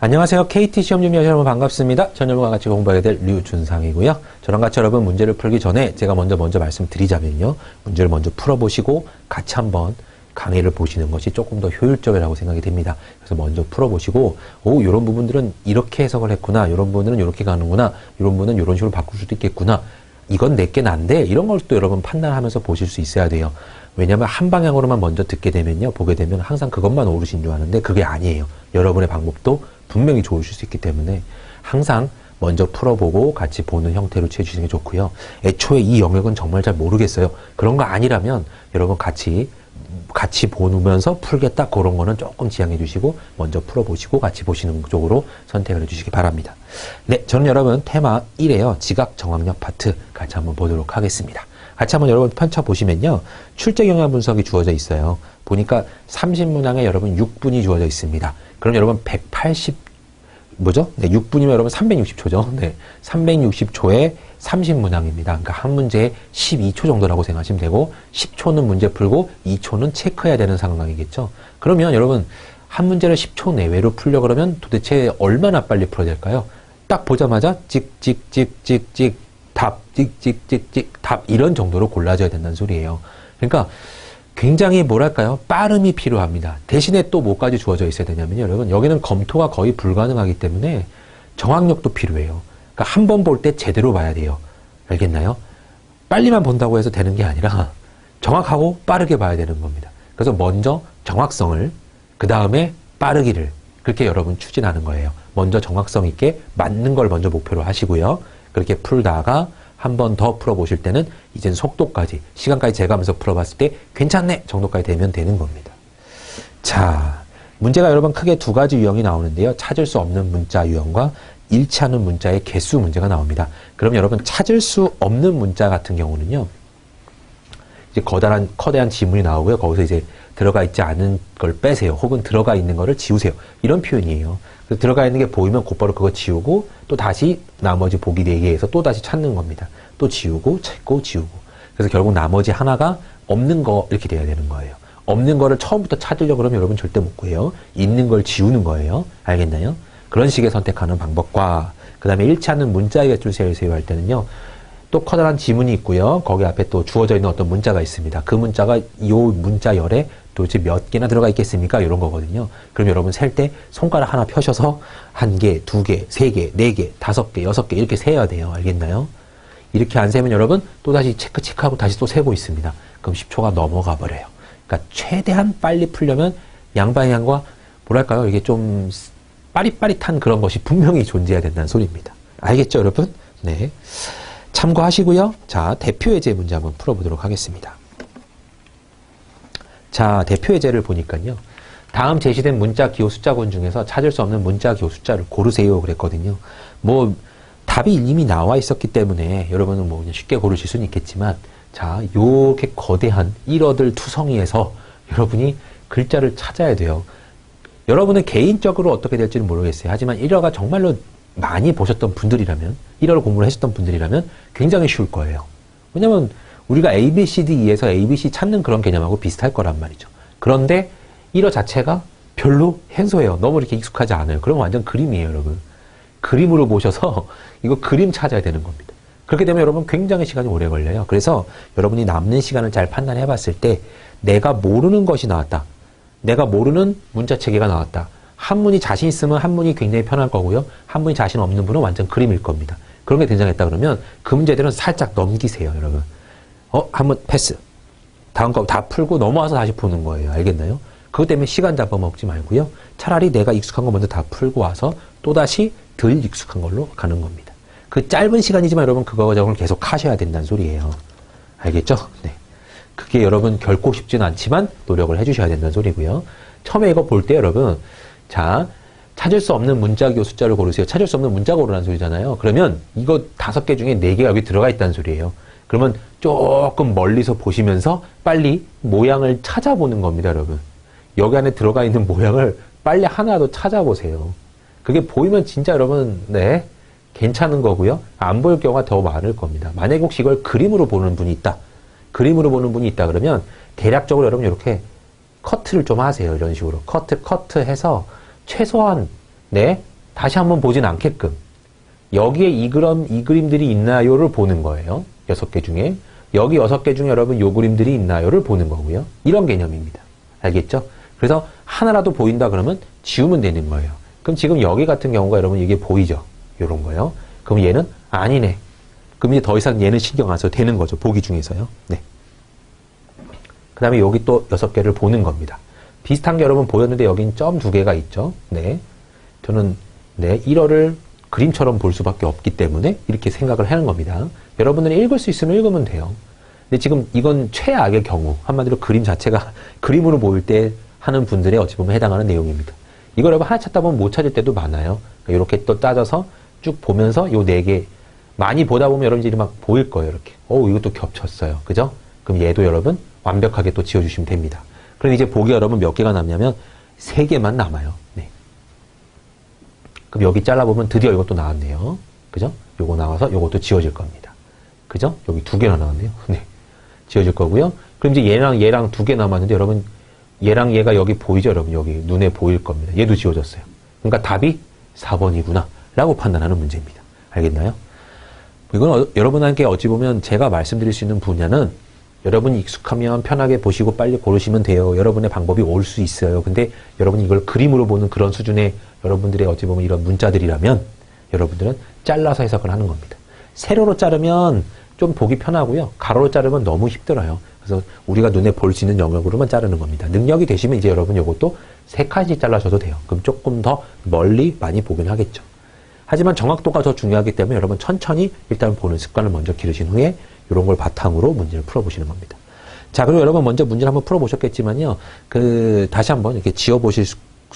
안녕하세요. KT 시험 준비 여러분 반갑습니다. 전 여러분과 같이 공부하게 될 류준상이고요. 저랑 같이 여러분 문제를 풀기 전에 제가 먼저 말씀드리자면요. 문제를 먼저 풀어보시고 같이 한번 강의를 보시는 것이 조금 더 효율적이라고 생각이 됩니다. 그래서 먼저 풀어보시고 이런 부분들은 이렇게 해석을 했구나. 이런 부분들은 이렇게 가는구나. 이런 부분은 이런 식으로 바꿀 수도 있겠구나. 이건 내게 난데 이런 걸 또 여러분 판단하면서 보실 수 있어야 돼요. 왜냐하면 한 방향으로만 먼저 듣게 되면요. 보게 되면 항상 그것만 옳으신 줄 아는데 그게 아니에요. 여러분의 방법도 분명히 좋으실 수 있기 때문에 항상 먼저 풀어보고 같이 보는 형태로 취해주시는 게 좋고요. 애초에 이 영역은 정말 잘 모르겠어요. 그런 거 아니라면 여러분 같이 보면서 풀겠다. 그런 거는 조금 지양해 주시고 먼저 풀어보시고 같이 보시는 쪽으로 선택을 해주시기 바랍니다. 네, 저는 여러분 테마 1에요. 지각 정확력 파트 같이 한번 보도록 하겠습니다. 같이 한번 여러분 펼쳐보시면요. 출제 경향 분석이 주어져 있어요. 보니까 30문항에 여러분 6분이 주어져 있습니다. 그럼 여러분 6분이면 여러분 360초죠. 네. 360초에 30문항입니다. 그러니까 한 문제에 12초 정도라고 생각하시면 되고 10초는 문제 풀고 2초는 체크해야 되는 상황이겠죠. 그러면 여러분 한 문제를 10초 내외로 풀려 그러면 도대체 얼마나 빨리 풀어야 될까요? 딱 보자마자 찍찍찍찍찍 답, 찍찍찍찍 답 이런 정도로 골라줘야 된다는 소리예요. 그러니까 굉장히 뭐랄까요? 빠름이 필요합니다. 대신에 또 뭐까지 주어져 있어야 되냐면요. 여러분 여기는 검토가 거의 불가능하기 때문에 정확력도 필요해요. 그러니까 한 번 볼 때 제대로 봐야 돼요. 알겠나요? 빨리만 본다고 해서 되는 게 아니라 정확하고 빠르게 봐야 되는 겁니다. 그래서 먼저 정확성을 그 다음에 빠르기를 그렇게 여러분 추진하는 거예요. 먼저 정확성 있게 맞는 걸 먼저 목표로 하시고요. 그렇게 풀다가 한 번 더 풀어보실 때는 이젠 속도까지 시간까지 재가면서 풀어봤을 때 괜찮네 정도까지 되면 되는 겁니다. 자, 문제가 여러분 크게 두 가지 유형이 나오는데요. 찾을 수 없는 문자 유형과 일치하는 문자의 개수 문제가 나옵니다. 그럼 여러분 찾을 수 없는 문자 같은 경우는요. 이제 커다란 지문이 나오고요. 거기서 이제 들어가 있지 않은 걸 빼세요. 혹은 들어가 있는 거를 지우세요. 이런 표현이에요. 그래서 들어가 있는 게 보이면 곧바로 그거 지우고 또 다시 나머지 보기 4개에서 또 다시 찾는 겁니다. 또 지우고 찾고 지우고. 그래서 결국 나머지 하나가 없는 거 이렇게 돼야 되는 거예요. 없는 거를 처음부터 찾으려고 그러면 여러분 절대 못 구해요. 있는 걸 지우는 거예요. 알겠나요? 그런 식의 선택하는 방법과 그 다음에 일치하는 문자의 개수를 세우세요 할 때는요. 또 커다란 지문이 있고요. 거기 앞에 또 주어져 있는 어떤 문자가 있습니다. 그 문자가 이 문자열에 도대체 몇 개나 들어가 있겠습니까? 이런 거거든요. 그럼 여러분 셀 때 손가락 하나 펴셔서 1개, 2개, 3개, 4개, 5개, 6개 이렇게 세야 돼요. 알겠나요? 이렇게 안 세면 여러분 또다시 체크하고 다시 또 세고 있습니다. 그럼 10초가 넘어가 버려요. 그러니까 최대한 빨리 풀려면 양방향과 뭐랄까요? 이게 좀 빠릿빠릿한 그런 것이 분명히 존재해야 된다는 소리입니다. 알겠죠, 여러분? 네. 참고하시고요. 자, 대표 예제 문제 한번 풀어보도록 하겠습니다. 자, 대표 예제를 보니까요. 다음 제시된 문자 기호 숫자군 중에서 찾을 수 없는 문자 기호 숫자를 고르세요 그랬거든요. 뭐 답이 이미 나와 있었기 때문에 여러분은 뭐 그냥 쉽게 고르실 수는 있겠지만 자, 요렇게 거대한 1어들 투성이에서 여러분이 글자를 찾아야 돼요. 여러분은 개인적으로 어떻게 될지는 모르겠어요. 하지만 1어가 정말로 많이 보셨던 분들이라면 1어를 공부를 하셨던 분들이라면 굉장히 쉬울 거예요. 왜냐면 우리가 A, B, C, D, E에서 A, B, C 찾는 그런 개념하고 비슷할 거란 말이죠. 그런데 1어 자체가 별로 생소해요. 너무 이렇게 익숙하지 않아요. 그럼 완전 그림이에요, 여러분. 그림으로 보셔서 이거 그림 찾아야 되는 겁니다. 그렇게 되면 여러분 굉장히 시간이 오래 걸려요. 그래서 여러분이 남는 시간을 잘 판단해 봤을 때 내가 모르는 것이 나왔다. 내가 모르는 문자 체계가 나왔다. 한문이 자신 있으면 한문이 굉장히 편할 거고요. 한문이 자신 없는 분은 완전 그림일 겁니다. 그런 게 등장했다 그러면 그 문제들은 살짝 넘기세요, 여러분. 한번 패스. 다음 거 다 풀고 넘어와서 다시 보는 거예요. 알겠나요? 그것 때문에 시간 잡아먹지 말고요. 차라리 내가 익숙한 거 먼저 다 풀고 와서 또다시 덜 익숙한 걸로 가는 겁니다. 그 짧은 시간이지만 여러분 그거 과정을 계속 하셔야 된다는 소리예요. 알겠죠? 네. 그게 여러분 결코 쉽지는 않지만 노력을 해주셔야 된다는 소리고요. 처음에 이거 볼 때 여러분 자, 찾을 수 없는 문자 기호 숫자를 고르세요. 찾을 수 없는 문자 고르라는 소리잖아요. 그러면 이거 5개 중에 4개가 여기 들어가 있다는 소리예요. 그러면 조금 멀리서 보시면서 빨리 모양을 찾아보는 겁니다, 여러분. 여기 안에 들어가 있는 모양을 빨리 하나라도 찾아보세요. 그게 보이면 진짜 여러분, 네, 괜찮은 거고요. 안 보일 경우가 더 많을 겁니다. 만약에 혹시 이걸 그림으로 보는 분이 있다. 그림으로 보는 분이 있다 그러면 대략적으로 여러분 이렇게 커트를 좀 하세요. 이런 식으로. 커트해서 최소한, 네, 다시 한번 보진 않게끔 여기에 이 그림들이 있나요를 보는 거예요. 6개 중에. 여기 6개 중에 여러분 요 그림들이 있나요를 보는 거고요. 이런 개념입니다. 알겠죠? 그래서 하나라도 보인다 그러면 지우면 되는 거예요. 그럼 지금 여기 같은 경우가 여러분 이게 보이죠? 요런 거요. 그럼 얘는 아니네. 그럼 이제 더 이상 얘는 신경 안 써도 되는 거죠. 보기 중에서요. 네. 그 다음에 여기 또 6개를 보는 겁니다. 비슷한 게 여러분 보였는데 여긴 점 2개가 있죠. 네. 저는 네, 1어를 그림처럼 볼 수밖에 없기 때문에 이렇게 생각을 하는 겁니다. 여러분들이 읽을 수 있으면 읽으면 돼요. 근데 지금 이건 최악의 경우, 한마디로 그림 자체가 그림으로 보일 때 하는 분들의 어찌 보면 해당하는 내용입니다. 이거 여러분 하나 찾다 보면 못 찾을 때도 많아요. 이렇게 또 따져서 쭉 보면서 요 4개 많이 보다 보면 여러분들이 막 보일 거예요. 이렇게. 이것도 겹쳤어요. 그죠? 그럼 얘도 여러분 완벽하게 또 지워주시면 됩니다. 그럼 이제 보기가 여러분 몇 개가 남냐면 3개만 남아요. 네. 그럼 여기 잘라보면 드디어 이것도 나왔네요. 그죠? 요거 나와서 요것도 지워질 겁니다. 그죠? 여기 2개나 나왔네요. 네. 지워질 거고요. 그럼 이제 얘랑 2개 남았는데 여러분 얘랑 얘가 여기 보이죠? 여러분 여기 눈에 보일 겁니다. 얘도 지워졌어요. 그러니까 답이 4번이구나 라고 판단하는 문제입니다. 알겠나요? 이건 여러분한테 어찌 보면 제가 말씀드릴 수 있는 분야는 여러분이 익숙하면 편하게 보시고 빨리 고르시면 돼요. 여러분의 방법이 올 수 있어요. 근데 여러분이 이걸 그림으로 보는 그런 수준의 여러분들의 어찌 보면 이런 문자들이라면 여러분들은 잘라서 해석을 하는 겁니다. 세로로 자르면 좀 보기 편하고요. 가로로 자르면 너무 힘들어요. 그래서 우리가 눈에 볼 수 있는 영역으로만 자르는 겁니다. 능력이 되시면 이제 여러분 이것도 3칸씩 잘라셔도 돼요. 그럼 조금 더 멀리 많이 보긴 하겠죠. 하지만 정확도가 더 중요하기 때문에 여러분 천천히 일단 보는 습관을 먼저 기르신 후에 이런 걸 바탕으로 문제를 풀어보시는 겁니다. 자, 그리고 여러분 먼저 문제를 한번 풀어보셨겠지만요. 다시 한번 이렇게 지워보실 수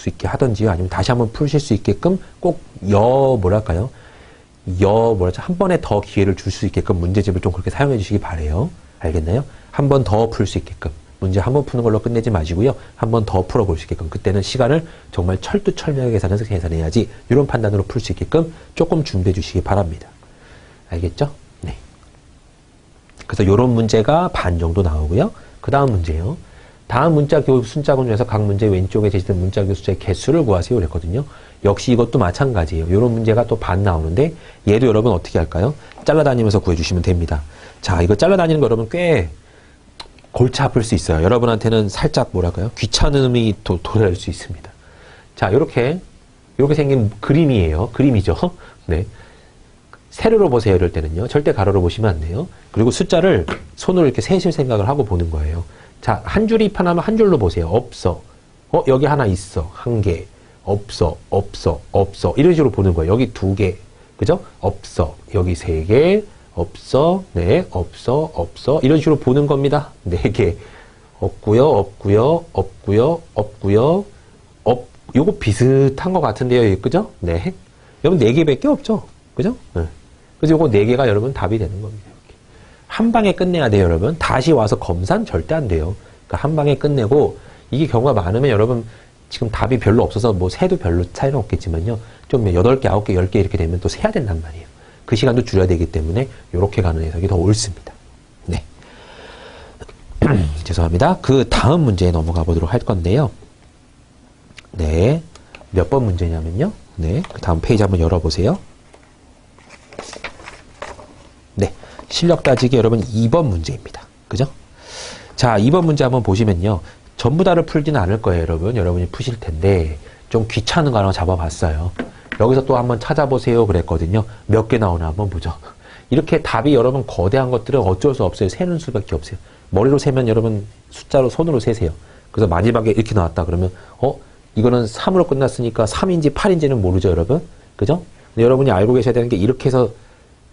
있게 하든지요. 아니면 다시 한번 푸실 수 있게끔 꼭 한 번에 더 기회를 줄 수 있게끔 문제집을 좀 그렇게 사용해 주시기 바래요. 알겠나요? 한 번 더 풀 수 있게끔. 문제 한 번 푸는 걸로 끝내지 마시고요. 한 번 더 풀어볼 수 있게끔. 그때는 시간을 정말 철두철미하게 계산해야지 이런 판단으로 풀 수 있게끔 조금 준비해 주시기 바랍니다. 알겠죠? 네. 그래서 이런 문제가 반 정도 나오고요. 그 다음 문제요. 다음 문자교 순자군 중에서 각 문제 왼쪽에 제시된 문자교 숫자의 개수를 구하세요. 그랬거든요. 역시 이것도 마찬가지예요. 이런 문제가 또 반 나오는데 얘도 여러분 어떻게 할까요? 잘라다니면서 구해주시면 됩니다. 자, 이거 잘라다니는 거 여러분 꽤 골치 아플 수 있어요. 여러분한테는 살짝 귀찮음이 도래할 수 있습니다. 자, 이렇게 생긴 그림이에요. 그림이죠. 네. 세로로 보세요. 이럴 때는요. 절대 가로로 보시면 안 돼요. 그리고 숫자를 손으로 이렇게 세실 생각을 하고 보는 거예요. 자, 한 줄이 하나면 한 줄로 보세요. 없어. 여기 하나 있어. 1개. 없어. 이런 식으로 보는 거예요. 여기 2개. 그죠? 없어. 여기 3개. 없어. 네. 없어. 이런 식으로 보는 겁니다. 4개. 없고요. 요거 비슷한 것 같은데요. 그죠? 네. 여러분 4개밖에 없죠? 그죠? 네. 그래서 요거 4개가 여러분 답이 되는 겁니다. 이렇게. 한 방에 끝내야 돼요, 여러분. 다시 와서 검사는 절대 안 돼요. 그러니까 한 방에 끝내고 이게 경우가 많으면 여러분 지금 답이 별로 없어서 뭐 세도 별로 차이는 없겠지만요. 좀 8개, 9개, 10개 이렇게 되면 또 세야 된단 말이에요. 그 시간도 줄여야 되기 때문에 이렇게 가는 해석이 더 옳습니다. 네. 죄송합니다. 그 다음 문제에 넘어가 보도록 할 건데요. 네. 몇 번 문제냐면요. 네. 그 다음 페이지 한번 열어보세요. 네. 실력 따지기 여러분 2번 문제입니다. 그죠? 자, 2번 문제 한번 보시면요. 전부 다를 풀지는 않을 거예요, 여러분. 여러분이 푸실 텐데 좀 귀찮은 거 하나 잡아봤어요. 여기서 또 한번 찾아보세요 그랬거든요. 몇 개 나오나 한번 보죠. 이렇게 답이 여러분 거대한 것들은 어쩔 수 없어요. 세는 수밖에 없어요. 머리로 세면 여러분 숫자로 손으로 세세요. 그래서 마지막에 이렇게 나왔다 그러면 이거는 3으로 끝났으니까 3인지 8인지는 모르죠, 여러분. 그죠? 근데 여러분이 알고 계셔야 되는 게 이렇게 해서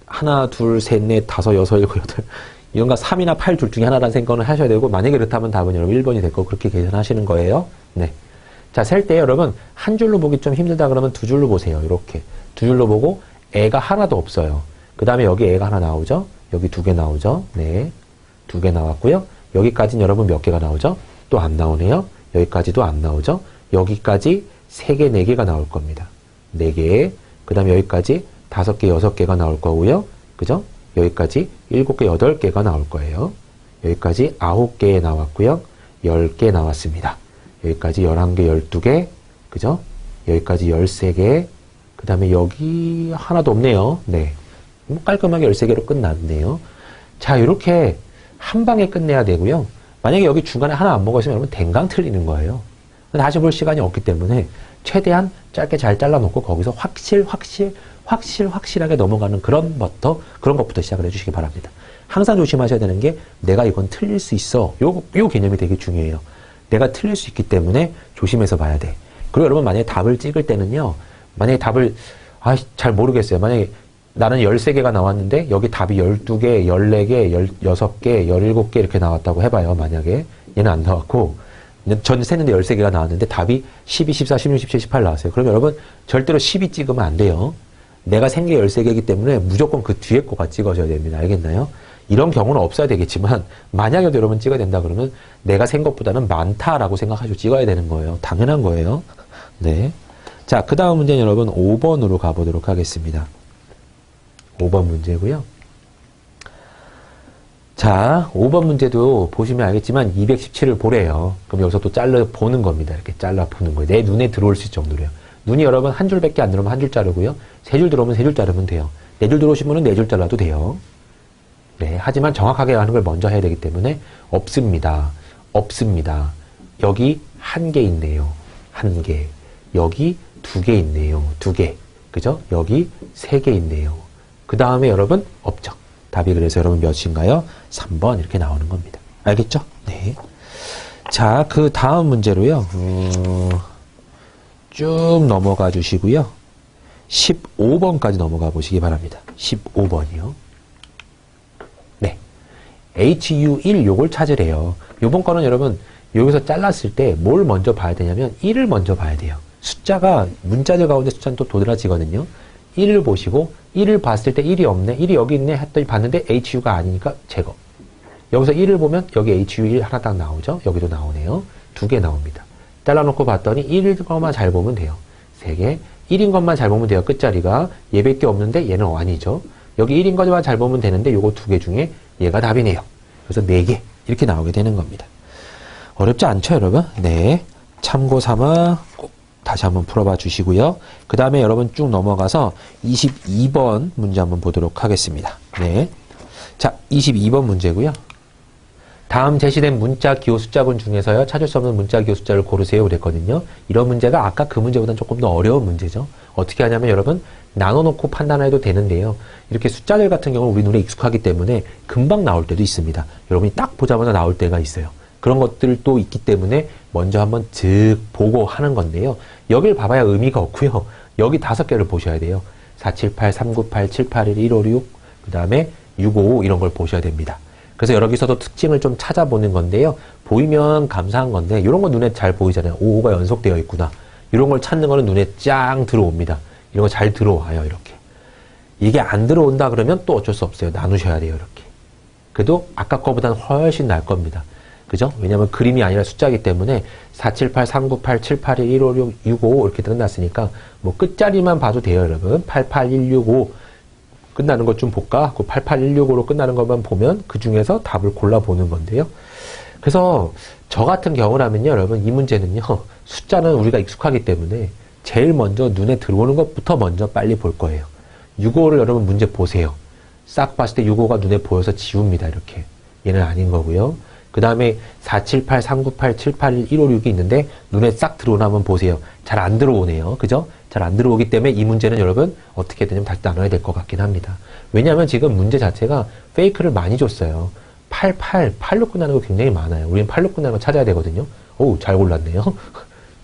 하나, 둘, 셋, 넷, 다섯, 여섯, 일곱, 여덟 이런가 3이나 8 둘 중에 하나라는 생각을 하셔야 되고 만약에 그렇다면 답은 여러분 1번이 될 거고 그렇게 계산하시는 거예요. 네. 자, 셀 때 여러분 한 줄로 보기 좀 힘들다 그러면 2줄로 보세요. 이렇게 2줄로 보고 애가 하나도 없어요. 그 다음에 여기 애가 하나 나오죠. 여기 2개 나오죠. 네, 2개 나왔고요. 여기까지는 여러분 몇 개가 나오죠? 또 안 나오네요. 여기까지도 안 나오죠. 여기까지 3개, 4개가 나올 겁니다. 4개. 그 다음에 여기까지 5개, 6개가 나올 거고요. 그죠? 여기까지 7개, 8개가 나올 거예요. 여기까지 9개 나왔고요. 10개 나왔습니다. 여기까지 11개, 12개, 그죠? 여기까지 13개, 그 그 다음에 여기 하나도 없네요. 네. 깔끔하게 13개로 끝났네요. 자, 이렇게 한 방에 끝내야 되고요. 만약에 여기 중간에 하나 안 먹었으면 여러분 댕강 틀리는 거예요. 다시 볼 시간이 없기 때문에 최대한 짧게 잘 잘라놓고 거기서 확실하게 넘어가는 그런 것부터 시작을 해주시기 바랍니다. 항상 조심하셔야 되는 게 내가 이건 틀릴 수 있어. 요 개념이 되게 중요해요. 내가 틀릴 수 있기 때문에 조심해서 봐야 돼. 그리고 여러분 만약에 답을 찍을 때는요. 만약에 답을 잘 모르겠어요. 만약에 나는 13개가 나왔는데 여기 답이 12개, 14개, 16개, 17개 이렇게 나왔다고 해봐요. 만약에 얘는 안 나왔고 전 셌는데 13개가 나왔는데 답이 12, 14, 16, 17, 18 나왔어요. 그러면 여러분 절대로 12 찍으면 안 돼요. 내가 센 게 13개이기 때문에 무조건 그 뒤에 거가 찍어줘야 됩니다. 알겠나요? 이런 경우는 없어야 되겠지만 만약에도 여러분 찍어야 된다 그러면 내가 센 것보다는 많다라고 생각하시고 찍어야 되는 거예요. 당연한 거예요. 네. 자, 그 다음 문제는 여러분 5번으로 가보도록 하겠습니다. 5번 문제고요. 자, 5번 문제도 보시면 알겠지만 217을 보래요. 그럼 여기서 또 잘라 보는 겁니다. 이렇게 잘라 보는 거예요. 내 눈에 들어올 수 있을 정도로요. 눈이 여러분 한 줄밖에 안 들어오면 한 줄 자르고요. 세 줄 들어오면 세 줄 자르면 돼요. 네 줄 들어오시면 네 줄 잘라도 돼요. 네, 하지만 정확하게 하는 걸 먼저 해야 되기 때문에 없습니다. 여기 한 개 있네요. 한 개. 여기 2개 있네요. 2개. 그죠? 여기 3개 있네요. 그 다음에 여러분 없죠. 답이 그래서 여러분 몇인가요? 3번 이렇게 나오는 겁니다. 알겠죠? 네. 자, 그 다음 문제로요. 쭉 넘어가 주시고요. 15번까지 넘어가 보시기 바랍니다. 15번이요. 네. HU1 요걸 찾으래요. 요번 거는 여러분 여기서 잘랐을 때 뭘 먼저 봐야 되냐면 1을 먼저 봐야 돼요. 숫자가 문자들 가운데 숫자는 또 도드라지거든요. 1을 보시고 1을 봤을 때 1이 없네. 1이 여기 있네 했더니 봤는데 HU가 아니니까 제거. 여기서 1을 보면 여기 HU1 하나 딱 나오죠. 여기도 나오네요. 2개 나옵니다. 잘라놓고 봤더니 1인 것만 잘 보면 돼요. 3개. 1인 것만 잘 보면 돼요. 끝자리가. 얘밖에 없는데 얘는 아니죠. 여기 1인 것만 잘 보면 되는데 요거 2개 중에 얘가 답이네요. 그래서 4개 이렇게 나오게 되는 겁니다. 어렵지 않죠, 여러분? 네. 참고 삼아 꼭 다시 한번 풀어봐 주시고요. 그 다음에 여러분 쭉 넘어가서 22번 문제 한번 보도록 하겠습니다. 네. 자, 22번 문제고요. 다음 제시된 문자 기호 숫자군 중에서요. 찾을 수 없는 문자 기호 숫자를 고르세요. 그랬거든요. 이런 문제가 아까 그 문제보다는 조금 더 어려운 문제죠. 어떻게 하냐면 여러분 나눠놓고 판단해도 되는데요. 이렇게 숫자들 같은 경우는 우리 눈에 익숙하기 때문에 금방 나올 때도 있습니다. 여러분이 딱 보자마자 나올 때가 있어요. 그런 것들도 있기 때문에 먼저 한번 즉 보고 하는 건데요. 여길 봐봐야 의미가 없고요. 여기 5개를 보셔야 돼요. 478, 398, 781, 156, 그 다음에 655 이런 걸 보셔야 됩니다. 그래서 여기서도 특징을 좀 찾아보는 건데요. 보이면 감사한 건데 이런 거 눈에 잘 보이잖아요. 55가 연속되어 있구나. 이런 걸 찾는 거는 눈에 짱 들어옵니다. 이런 거 잘 들어와요. 이렇게. 이게 안 들어온다 그러면 또 어쩔 수 없어요. 나누셔야 돼요. 이렇게. 그래도 아까 거보다는 훨씬 나을 겁니다. 그죠? 왜냐면 그림이 아니라 숫자이기 때문에 478, 398, 781, 156, 655 이렇게 끝났으니까 뭐 끝자리만 봐도 돼요. 여러분. 88165 끝나는 것 좀 볼까? 그 88165로 끝나는 것만 보면 그 중에서 답을 골라보는 건데요. 그래서 저 같은 경우라면요. 여러분 이 문제는요. 숫자는 우리가 익숙하기 때문에 제일 먼저 눈에 들어오는 것부터 먼저 빨리 볼 거예요. 65를 여러분 문제 보세요. 싹 봤을 때 65가 눈에 보여서 지웁니다. 이렇게. 얘는 아닌 거고요. 그 다음에 478, 398, 781, 156이 있는데 눈에 싹 들어오나면 보세요. 잘 안 들어오네요. 그죠? 잘 안 들어오기 때문에 이 문제는 여러분 어떻게 되냐면 다시 나눠야 될 것 같긴 합니다. 왜냐하면 지금 문제 자체가 페이크를 많이 줬어요. 88, 8로 끝나는 거 굉장히 많아요. 우리는 8로 끝나는 거 찾아야 되거든요. 오, 잘 골랐네요.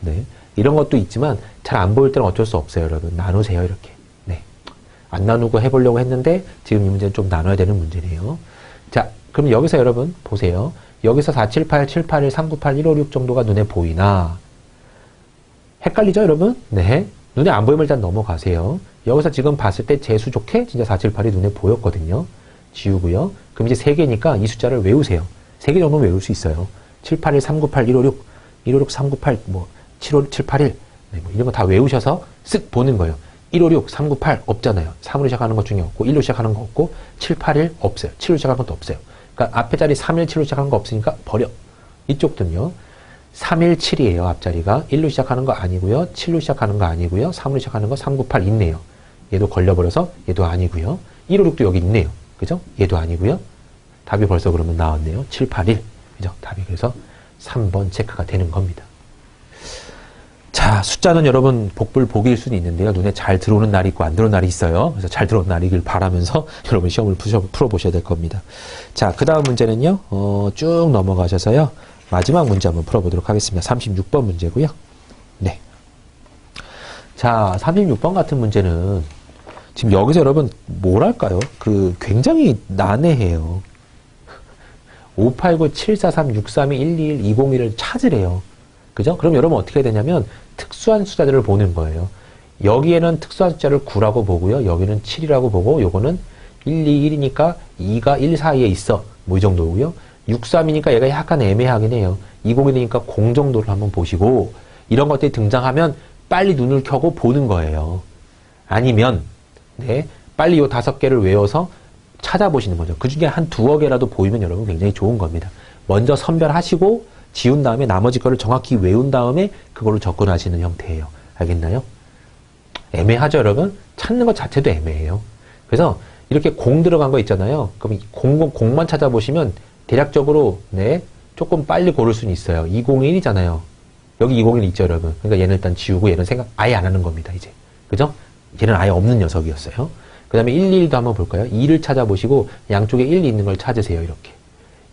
네. 이런 것도 있지만 잘 안 보일 때는 어쩔 수 없어요. 여러분 나누세요. 이렇게. 네. 안 나누고 해보려고 했는데 지금 이 문제는 좀 나눠야 되는 문제네요. 자, 그럼 여기서 여러분 보세요. 여기서 478, 781, 398, 156 정도가 눈에 보이나? 헷갈리죠, 여러분? 네. 눈에 안 보이면 일단 넘어가세요. 여기서 지금 봤을 때 재수 좋게 진짜 478이 눈에 보였거든요. 지우고요. 그럼 이제 3개니까 이 숫자를 외우세요. 3개 정도는 외울 수 있어요. 781, 398, 156, 156, 398, 뭐, 781, 네, 뭐 이런 거 다 외우셔서 쓱 보는 거예요. 156, 398 없잖아요. 3으로 시작하는 것 중에 없고, 1로 시작하는 거 없고, 781 없어요. 7로 시작하는 것도 없어요. 그러니까 앞에 자리 317로 시작하는 거 없으니까 버려. 이쪽도요. 317이에요. 앞자리가 1로 시작하는 거 아니고요. 7로 시작하는 거 아니고요. 3으로 시작하는 거 398 있네요. 얘도 걸려버려서 얘도 아니고요. 156도 여기 있네요. 그죠? 얘도 아니고요. 답이 벌써 그러면 나왔네요. 781. 그죠? 답이 그래서 3번 체크가 되는 겁니다. 자, 숫자는 여러분 복불복일 수는 있는데요. 눈에 잘 들어오는 날이 있고 안 들어오는 날이 있어요. 그래서 잘 들어오는 날이길 바라면서 여러분 시험을 풀어보셔야 될 겁니다. 자, 그 다음 문제는요. 쭉 넘어가셔서요. 마지막 문제 한번 풀어보도록 하겠습니다. 36번 문제고요. 네. 자, 36번 같은 문제는 지금 여기서 여러분 뭐랄까요? 굉장히 난해해요. 589-743-632-121-201을 찾으래요. 그죠? 그럼 여러분 어떻게 해야 되냐면 특수한 숫자들을 보는 거예요. 여기에는 특수한 숫자를 9라고 보고요. 여기는 7이라고 보고 요거는 1, 2, 1이니까 2가 1 사이에 있어. 뭐 이 정도고요. 6, 3이니까 얘가 약간 애매하긴 해요. 201이니까 0 정도를 한번 보시고 이런 것들이 등장하면 빨리 눈을 켜고 보는 거예요. 아니면 네, 빨리 요 5개를 외워서 찾아보시는 거죠. 그 중에 한 2개라도 보이면 여러분 굉장히 좋은 겁니다. 먼저 선별하시고 지운 다음에 나머지 거를 정확히 외운 다음에 그걸로 접근하시는 형태예요. 알겠나요? 애매하죠, 여러분? 찾는 것 자체도 애매해요. 그래서 이렇게 0 들어간 거 있잖아요. 그럼 0만 찾아보시면 대략적으로 네, 조금 빨리 고를 수는 있어요. 201이잖아요. 여기 201 있죠, 여러분. 그러니까 얘는 일단 지우고 얘는 생각 아예 안 하는 겁니다, 이제. 그죠? 얘는 아예 없는 녀석이었어요. 그 다음에 1, 2도 한번 볼까요? 2를 찾아보시고 양쪽에 1이 있는 걸 찾으세요, 이렇게.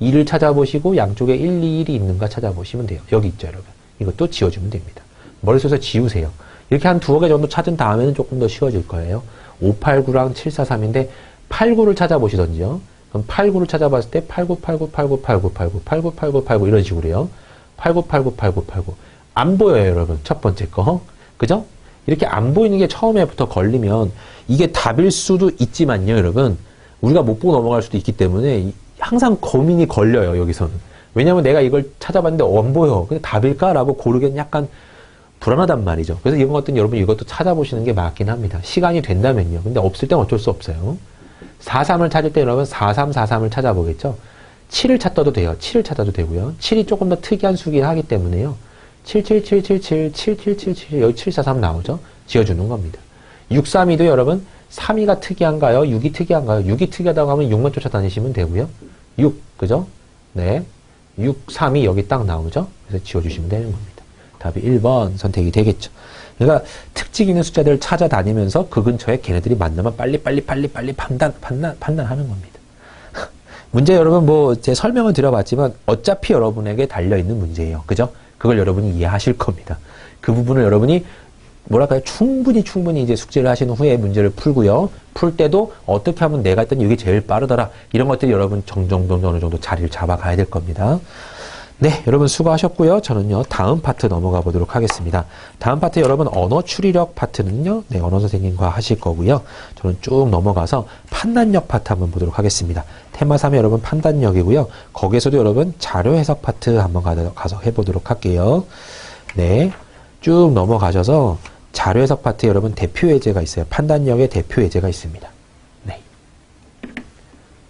2를 찾아보시고 양쪽에 1, 2, 1이 있는가 찾아보시면 돼요. 여기 있죠, 여러분. 이것도 지워주면 됩니다. 머릿속에서 지우세요. 이렇게 한 2개 정도 찾은 다음에는 조금 더 쉬워질 거예요. 589랑 743인데 89를 찾아보시던지요. 그럼 89를 찾아봤을 때 89, 89, 89, 89, 89, 89, 89, 89 이런 식으로요. 89, 89, 89, 89. 안 보여요, 여러분. 첫 번째 거. 그죠? 이렇게 안 보이는 게 처음에부터 걸리면 이게 답일 수도 있지만요, 여러분. 우리가 못 보고 넘어갈 수도 있기 때문에 항상 고민이 걸려요, 여기서는. 왜냐면 내가 이걸 찾아봤는데 안 보여. 근데 답일까라고 고르기는 약간 불안하단 말이죠. 그래서 이런 것들은 여러분 이것도 찾아보시는 게 맞긴 합니다. 시간이 된다면요. 근데 없을 땐 어쩔 수 없어요. 43을 찾을 때 여러분 4343을 찾아보겠죠. 7을 찾아도 돼요. 7을 찾아도 되고요. 7이 조금 더 특이한 수긴 하기 때문에요. 77777, 7777, 여기 743 나오죠? 지어주는 겁니다. 632도 여러분, 3위가 특이한가요? 6이 특이한가요? 6이 특이하다고 하면 6만 쫓아다니시면 되고요. 6, 그죠? 네. 6, 3이 여기 딱 나오죠? 그래서 지워주시면 되는 겁니다. 답이 1번 선택이 되겠죠. 그러니까 특징 있는 숫자들을 찾아다니면서 그 근처에 걔네들이 만나면 빨리 판단하는 겁니다. 문제 여러분 제 설명을 드려봤지만 어차피 여러분에게 달려있는 문제예요. 그죠? 그걸 여러분이 이해하실 겁니다. 그 부분을 여러분이 뭐랄까요? 충분히 이제 숙제를 하신 후에 문제를 풀고요. 풀 때도 어떻게 하면 내가 했던 이게 제일 빠르더라. 이런 것들이 여러분 어느 정도 자리를 잡아가야 될 겁니다. 네, 여러분 수고하셨고요. 저는요, 다음 파트 넘어가 보도록 하겠습니다. 다음 파트 여러분 언어 추리력 파트는요, 네, 언어 선생님과 하실 거고요. 저는 쭉 넘어가서 판단력 파트 한번 보도록 하겠습니다. 테마 3에 여러분 판단력이고요. 거기에서도 여러분 자료 해석 파트 한번 가서 해보도록 할게요. 네, 쭉 넘어가셔서 자료 해석 파트에 여러분 대표 예제가 있어요. 판단력의 대표 예제가 있습니다. 네.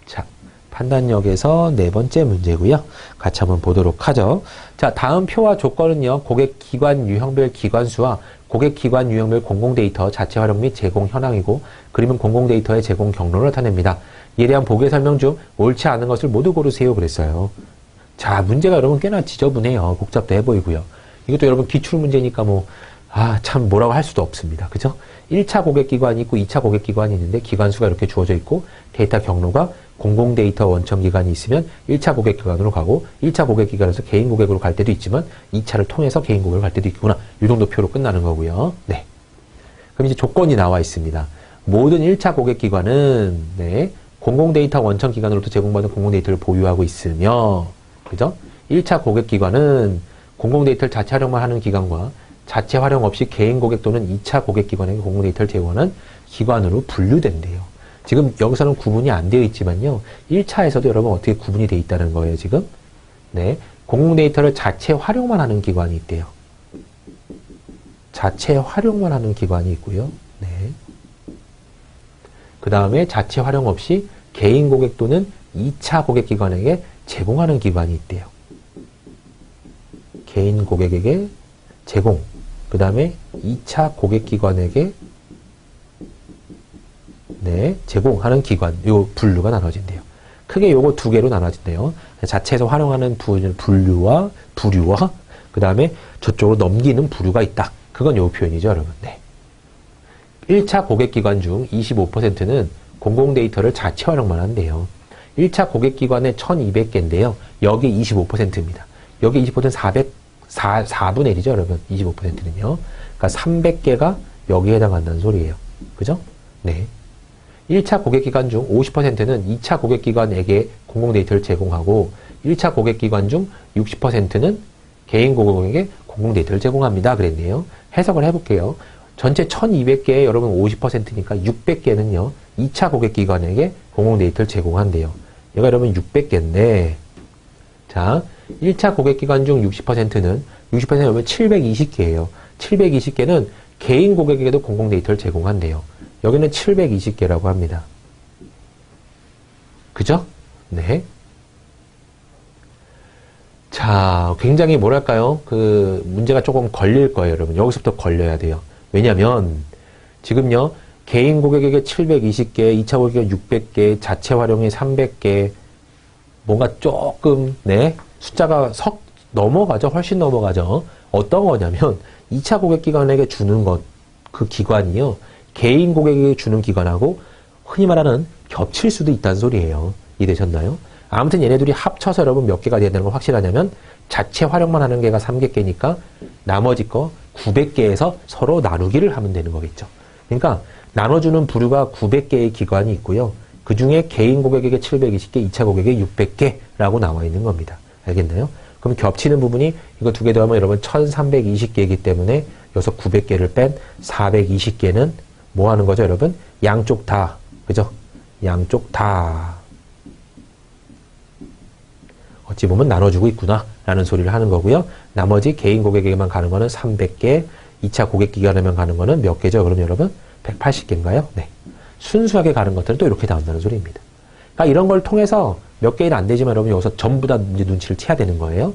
자, 판단력에서 네 번째 문제고요. 같이 한번 보도록 하죠. 자, 다음 표와 조건은요. 고객기관 유형별 기관수와 고객기관 유형별 공공데이터 자체 활용 및 제공 현황이고 그림은 공공데이터의 제공 경로를 나타냅니다. 이에 대한 보기 설명 중 옳지 않은 것을 모두 고르세요 그랬어요. 자, 문제가 여러분 꽤나 지저분해요. 복잡도 해보이고요. 이것도 여러분 기출문제니까 참 뭐라고 할 수도 없습니다. 그죠? 1차 고객기관이 있고 2차 고객기관이 있는데 기관수가 이렇게 주어져 있고 데이터 경로가 공공데이터 원천기관이 있으면 1차 고객기관으로 가고 1차 고객기관에서 개인 고객으로 갈 때도 있지만 2차를 통해서 개인 고객으로 갈 때도 있구나. 이 정도 표로 끝나는 거고요. 네. 그럼 이제 조건이 나와 있습니다. 모든 1차 고객기관은 네, 공공데이터 원천기관으로부터 제공받은 공공데이터를 보유하고 있으며 그죠? 1차 고객기관은 공공데이터를 자체 활용만 하는 기관과 자체 활용 없이 개인 고객 또는 2차 고객기관에게 공공데이터를 제공하는 기관으로 분류된대요. 지금 여기서는 구분이 안 되어 있지만요. 1차에서도 여러분 어떻게 구분이 되어 있다는 거예요, 지금? 네. 공공데이터를 자체 활용만 하는 기관이 있대요. 자체 활용만 하는 기관이 있고요. 네. 그 다음에 자체 활용 없이 개인 고객 또는 2차 고객기관에게 제공하는 기관이 있대요. 개인 고객에게 제공, 그 다음에 2차 고객기관에게 네, 제공하는 기관, 요 분류가 나눠진대요. 크게 요거 두 개로 나눠진대요. 자체에서 활용하는 분류와 부류와 그 다음에 저쪽으로 넘기는 부류가 있다. 그건 요 표현이죠, 여러분. 네. 1차 고객기관 중 25%는 공공 데이터를 자체 활용만 한대요. 1차 고객기관에 1200개인데요. 여기 25%입니다. 여기 20%는 4분의 1이죠, 여러분. 25%는요. 그러니까 300개가 여기에 해당한다는 소리예요. 그죠? 네. 1차 고객기관 중 50%는 2차 고객기관에게 공공 데이터를 제공하고 1차 고객기관 중 60%는 개인 고객에게 공공 데이터를 제공합니다. 그랬네요. 해석을 해볼게요. 전체 1200개에 여러분 50%니까 600개는요. 2차 고객기관에게 공공 데이터를 제공한대요. 얘가 여러분 600개인데 자, 1차 고객기관 중 60%는 여러분 720개예요. 720개는 개인 고객에게도 공공 데이터를 제공한대요. 여기는 720개라고 합니다. 그죠? 네. 자, 굉장히 뭐랄까요? 그 문제가 조금 걸릴 거예요, 여러분. 여기서부터 걸려야 돼요. 왜냐면 지금요. 개인 고객에게 720개, 2차 고객에게 600개, 자체 활용이 300개. 뭔가 조금 네. 숫자가 넘어가죠. 훨씬 넘어가죠. 어떤 거냐면 2차 고객기관에게 주는 것, 그 기관이요. 개인 고객에게 주는 기관하고 흔히 말하는 겹칠 수도 있다는 소리예요. 이해되셨나요? 아무튼 얘네들이 합쳐서 여러분 몇 개가 돼야 되는 건 확실하냐면 자체 활용만 하는 개가 300개니까 나머지 거 900개에서 서로 나누기를 하면 되는 거겠죠. 그러니까 나눠주는 부류가 900개의 기관이 있고요. 그 중에 개인 고객에게 720개, 2차 고객에게 600개라고 나와 있는 겁니다. 알겠나요? 그럼 겹치는 부분이 이거 두 개 더하면 여러분 1320개이기 때문에 여기서 900개를 뺀 420개는 뭐 하는 거죠, 여러분? 양쪽 다. 그죠? 양쪽 다. 어찌 보면 나눠주고 있구나. 라는 소리를 하는 거고요. 나머지 개인 고객에게만 가는 거는 300개, 2차 고객 기관에만 가는 거는 몇 개죠? 그럼 여러분? 180개인가요? 네. 순수하게 가는 것들은 또 이렇게 나온다는 소리입니다. 그러니까 이런 걸 통해서 몇 개는 안 되지만 여러분 여기서 전부 다 이제 눈치를 채야 되는 거예요.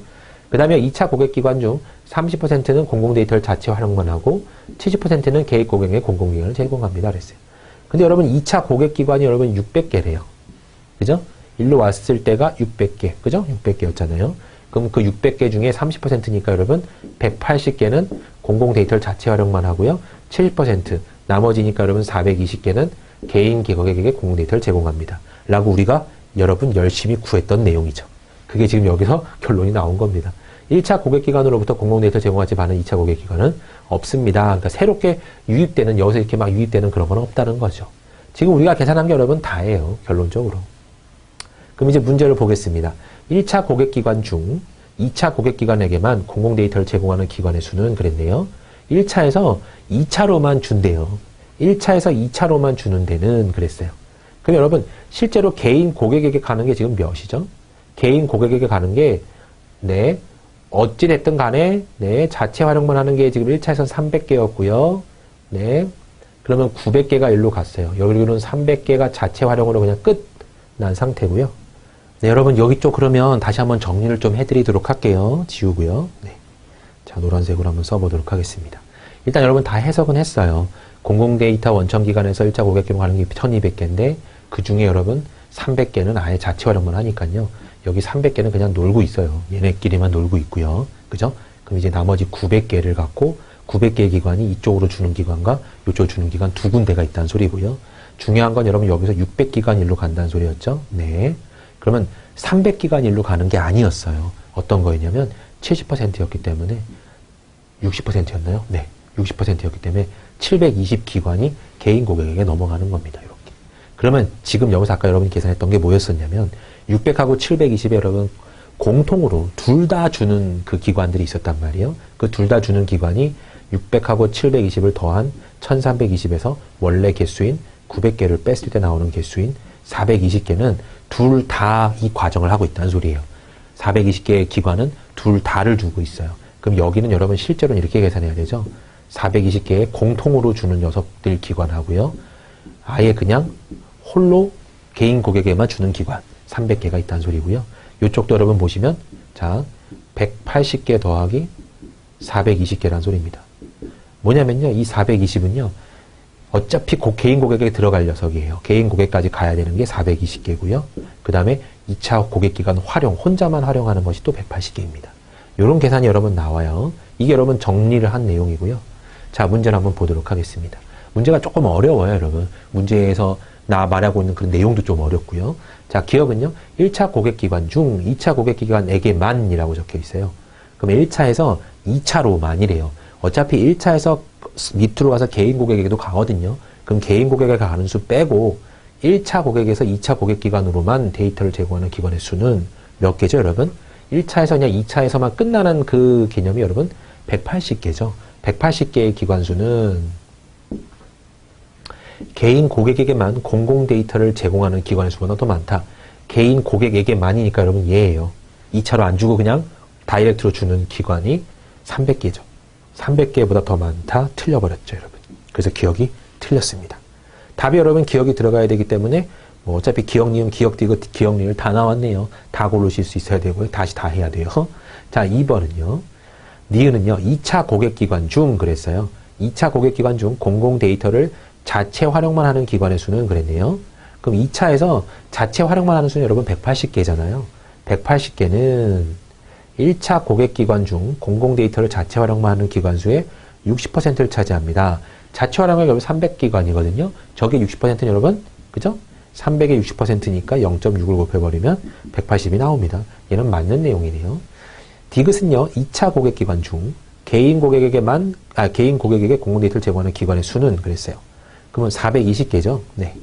그 다음에 2차 고객기관 중 30%는 공공데이터를 자체 활용만 하고 70%는 개인 고객에게 공공기관을 제공합니다. 그랬어요. 근데 여러분 2차 고객기관이 여러분 600개래요. 그죠? 일로 왔을 때가 600개. 그죠? 600개였잖아요. 그럼 그 600개 중에 30%니까 여러분 180개는 공공데이터를 자체 활용만 하고요. 70% 나머지니까 여러분 420개는 개인 고객에게 공공데이터를 제공합니다. 라고 우리가 여러분 열심히 구했던 내용이죠. 그게 지금 여기서 결론이 나온 겁니다. 1차 고객기관으로부터 공공데이터 제공하지 않은 2차 고객기관은 없습니다. 그러니까 새롭게 유입되는, 여기서 이렇게 막 유입되는 그런 건 없다는 거죠. 지금 우리가 계산한 게 여러분 다예요. 결론적으로. 그럼 이제 문제를 보겠습니다. 1차 고객기관 중 2차 고객기관에게만 공공데이터를 제공하는 기관의 수는 그랬네요. 1차에서 2차로만 준대요. 1차에서 2차로만 주는 데는 그랬어요. 그럼 여러분 실제로 개인 고객에게 가는 게 지금 몇이죠? 개인 고객에게 가는 게 네, 어찌됐든 간에 네, 자체 활용만 하는 게 지금 1차에서는 300개였고요. 네, 그러면 900개가 일로 갔어요. 여기로는 300개가 자체 활용으로 그냥 끝난 상태고요. 네, 여러분 여기 쪽 그러면 다시 한번 정리를 좀 해드리도록 할게요. 지우고요. 네, 자 노란색으로 한번 써보도록 하겠습니다. 일단 여러분 다 해석은 했어요. 공공데이터 원천기관에서 1차 고객기관 가는 게 1200개인데 그 중에 여러분 300개는 아예 자체 활용만 하니까요. 여기 300개는 그냥 놀고 있어요. 얘네끼리만 놀고 있고요. 그죠? 그럼 이제 나머지 900개를 갖고 900개의 기관이 이쪽으로 주는 기관과 이쪽으로 주는 기관 두 군데가 있다는 소리고요. 중요한 건 여러분 여기서 600기관 일로 간다는 소리였죠? 네. 그러면 300기관 일로 가는 게 아니었어요. 어떤 거였냐면 70%였기 때문에 60%였나요? 네. 60%였기 때문에 720기관이 개인 고객에게 넘어가는 겁니다. 이렇게. 그러면 지금 여기서 아까 여러분이 계산했던 게 뭐였었냐면 600하고 720에 여러분 공통으로 둘 다 주는 그 기관들이 있었단 말이에요. 그 둘 다 주는 기관이 600하고 720을 더한 1320에서 원래 개수인 900개를 뺐을 때 나오는 개수인 420개는 둘 다 이 과정을 하고 있다는 소리예요. 420개의 기관은 둘 다를 주고 있어요. 그럼 여기는 여러분 실제로는 이렇게 계산해야 되죠. 420개의 공통으로 주는 녀석들 기관하고요. 아예 그냥 홀로 개인 고객에게만 주는 기관 300개가 있다는 소리고요. 이쪽도 여러분 보시면 자 180개 더하기 420개란 소리입니다. 뭐냐면요, 이 420은요, 어차피 개인 고객에 들어갈 녀석이에요. 개인 고객까지 가야 되는 게 420개고요. 그 다음에 2차 고객기관 활용, 혼자만 활용하는 것이 또 180개입니다. 이런 계산이 여러분 나와요. 이게 여러분 정리를 한 내용이고요. 자, 문제를 한번 보도록 하겠습니다. 문제가 조금 어려워요, 여러분. 문제에서 나 말하고 있는 그런 내용도 좀 어렵고요. 자, 기업은요, 1차 고객기관 중 2차 고객기관에게만이라고 적혀 있어요. 그럼 1차에서 2차로만이래요. 어차피 1차에서 밑으로 가서 개인 고객에게도 가거든요. 그럼 개인 고객에 가는 수 빼고 1차 고객에서 2차 고객기관으로만 데이터를 제공하는 기관의 수는 몇 개죠, 여러분? 1차에서 그냥 2차에서만 끝나는 그 개념이 여러분 180개죠. 180개의 기관수는 개인 고객에게만 공공 데이터를 제공하는 기관의 수보다 더 많다. 개인 고객에게만이니까 여러분 얘예요. 2차로 안 주고 그냥 다이렉트로 주는 기관이 300개죠. 300개보다 더 많다. 틀려버렸죠, 여러분. 그래서 기억이 틀렸습니다. 답이 여러분 기억이 들어가야 되기 때문에 뭐 어차피 기억, 니은, 기억, 디귿, 기억, 니을 다 나왔네요. 다 고르실 수 있어야 되고요. 다시 다 해야 돼요. 자, 2번은요. 니은은요. 2차 고객기관 중 그랬어요. 2차 고객기관 중 공공 데이터를 자체 활용만 하는 기관의 수는 그랬네요. 그럼 2차에서 자체 활용만 하는 수는 여러분 180개잖아요. 180개는 1차 고객기관 중 공공 데이터를 자체 활용만 하는 기관 수의 60%를 차지합니다. 자체 활용은 여러분 300기관이거든요. 저게 60%는 여러분, 그죠? 300의 60%니까 0.6을 곱해버리면 180이 나옵니다. 얘는 맞는 내용이네요. 디귿은요, 2차 고객기관 중 개인 고객에게 공공 데이터를 제공하는 기관의 수는 그랬어요. 그러면 420개죠. 네.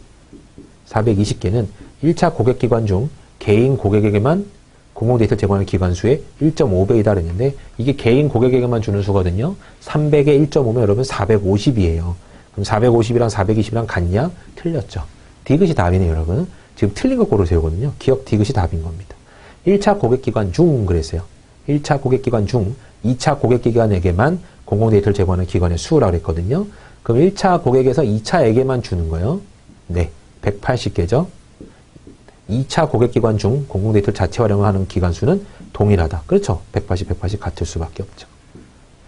420개는 1차 고객기관 중 개인 고객에게만 공공 데이터를 제공하는 기관 수의 1.5배이다 그랬는데 이게 개인 고객에게만 주는 수거든요. 300에 1.5면 여러분 450이에요. 그럼 450이랑 420이랑 같냐? 틀렸죠. 디귿이 답이네요, 여러분. 지금 틀린 거 고르세요거든요. 기억 디귿이 답인 겁니다. 1차 고객기관 중 그랬어요. 1차 고객기관 중 2차 고객기관에게만 공공 데이터를 제공하는 기관의 수라고 그랬거든요. 그럼 1차 고객에서 2차에게만 주는 거예요. 네, 180개죠. 2차 고객기관 중 공공 데이터를 자체 활용하는 기관 수는 동일하다. 그렇죠. 180 같을 수밖에 없죠.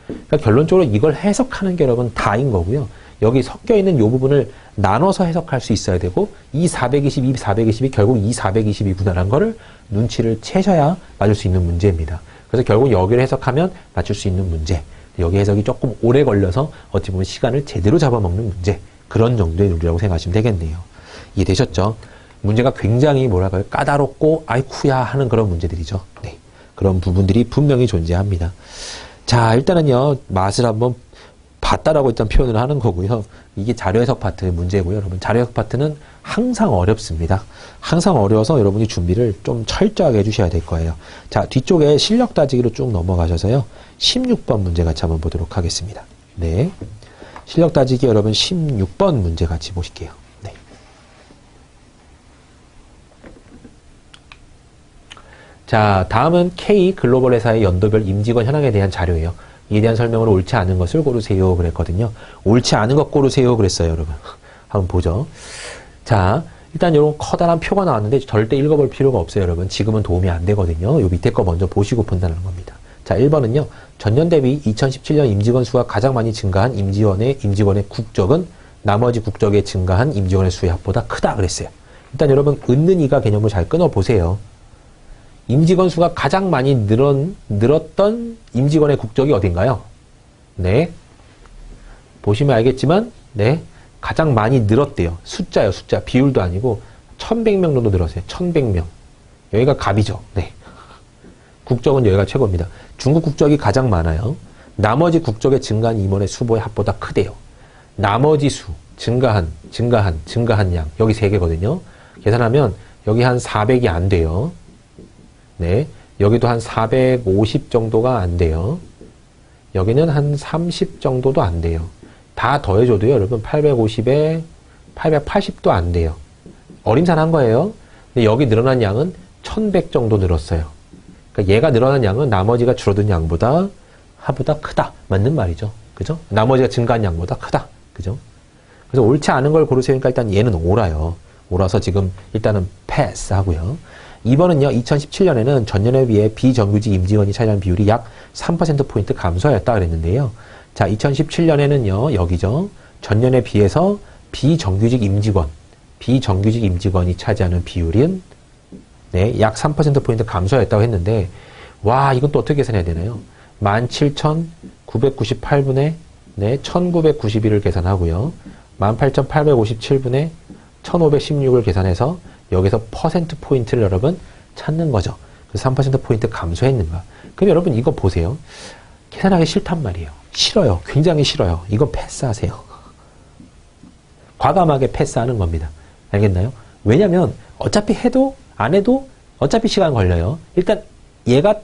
그러니까 결론적으로 이걸 해석하는 게 여러분 다인 거고요. 여기 섞여 있는 이 부분을 나눠서 해석할 수 있어야 되고 이 420, 이 420이 결국 이 420이구나라는 거를 눈치를 채셔야 맞을 수 있는 문제입니다. 그래서 결국 여기를 해석하면 맞출 수 있는 문제. 여기 해석이 조금 오래 걸려서 어찌 보면 시간을 제대로 잡아먹는 문제. 그런 정도의 논리라고 생각하시면 되겠네요. 이해되셨죠? 문제가 굉장히 뭐랄까요? 까다롭고 아이쿠야 하는 그런 문제들이죠. 네. 그런 부분들이 분명히 존재합니다. 자, 일단은요. 맛을 한번 봤다라고 일단 표현을 하는 거고요. 이게 자료해석 파트 문제고요. 여러분 자료해석 파트는 항상 어렵습니다. 항상 어려워서 여러분이 준비를 좀 철저하게 해주셔야 될 거예요. 자, 뒤쪽에 실력 따지기로 쭉 넘어가셔서요. 16번 문제 같이 한번 보도록 하겠습니다. 네. 실력 따지기 여러분 16번 문제 같이 보실게요. 네. 자, 다음은 K 글로벌 회사의 연도별 임직원 현황에 대한 자료예요. 이에 대한 설명으로 옳지 않은 것을 고르세요 그랬거든요. 옳지 않은 것 고르세요 그랬어요, 여러분. 한번 보죠. 자, 일단 이런 커다란 표가 나왔는데 절대 읽어볼 필요가 없어요, 여러분. 지금은 도움이 안 되거든요. 요 밑에 거 먼저 보시고 판단하는 겁니다. 자, 1번은요. 전년 대비 2017년 임직원 수가 가장 많이 증가한 임직원의 국적은 나머지 국적에 증가한 임직원의 수의 합보다 크다 그랬어요. 일단 여러분 은는 이가 개념을 잘 끊어보세요. 임직원 수가 가장 많이 늘었던 임직원의 국적이 어딘가요? 네. 보시면 알겠지만, 네. 가장 많이 늘었대요. 숫자요, 숫자. 비율도 아니고, 1100명 정도 늘었어요. 1100명. 여기가 갑이죠. 네. 국적은 여기가 최고입니다. 중국 국적이 가장 많아요. 나머지 국적의 증가한 임원의 수보의 합보다 크대요. 나머지 수, 증가한 양. 여기 3개거든요. 계산하면 여기 한 400이 안 돼요. 네, 여기도 한 450 정도가 안 돼요. 여기는 한 30 정도도 안 돼요. 다 더해줘도요, 여러분 850에 880도 안 돼요. 어림산한 거예요. 근데 여기 늘어난 양은 1100 정도 늘었어요. 그러니까 얘가 늘어난 양은 나머지가 줄어든 양보다 하보다 크다. 맞는 말이죠. 그죠? 나머지가 증가한 양보다 크다. 그죠? 그래서 옳지 않은 걸 고르세요. 그러니까 일단 얘는 오라요. 오라서 지금 일단은 패스 하고요. 2번은요, 2017년에는 전년에 비해 비정규직 임직원이 차지하는 비율이 약 3%포인트 감소하였다 그랬는데요. 자, 2017년에는요, 여기죠. 전년에 비해서 비정규직 임직원이 차지하는 비율은 네, 약 3%포인트 감소하였다고 했는데, 와, 이건 또 어떻게 계산해야 되나요? 17,998분의 네, 1991을 계산하고요. 18,857분의 1516을 계산해서 여기서 퍼센트포인트를 여러분 찾는 거죠. 그래서 3%포인트 감소했는가. 그럼 여러분 이거 보세요. 계산하기 싫단 말이에요. 싫어요. 굉장히 싫어요. 이거 패스하세요. 과감하게 패스하는 겁니다. 알겠나요? 왜냐면 어차피 해도 안 해도 어차피 시간 걸려요. 일단 얘가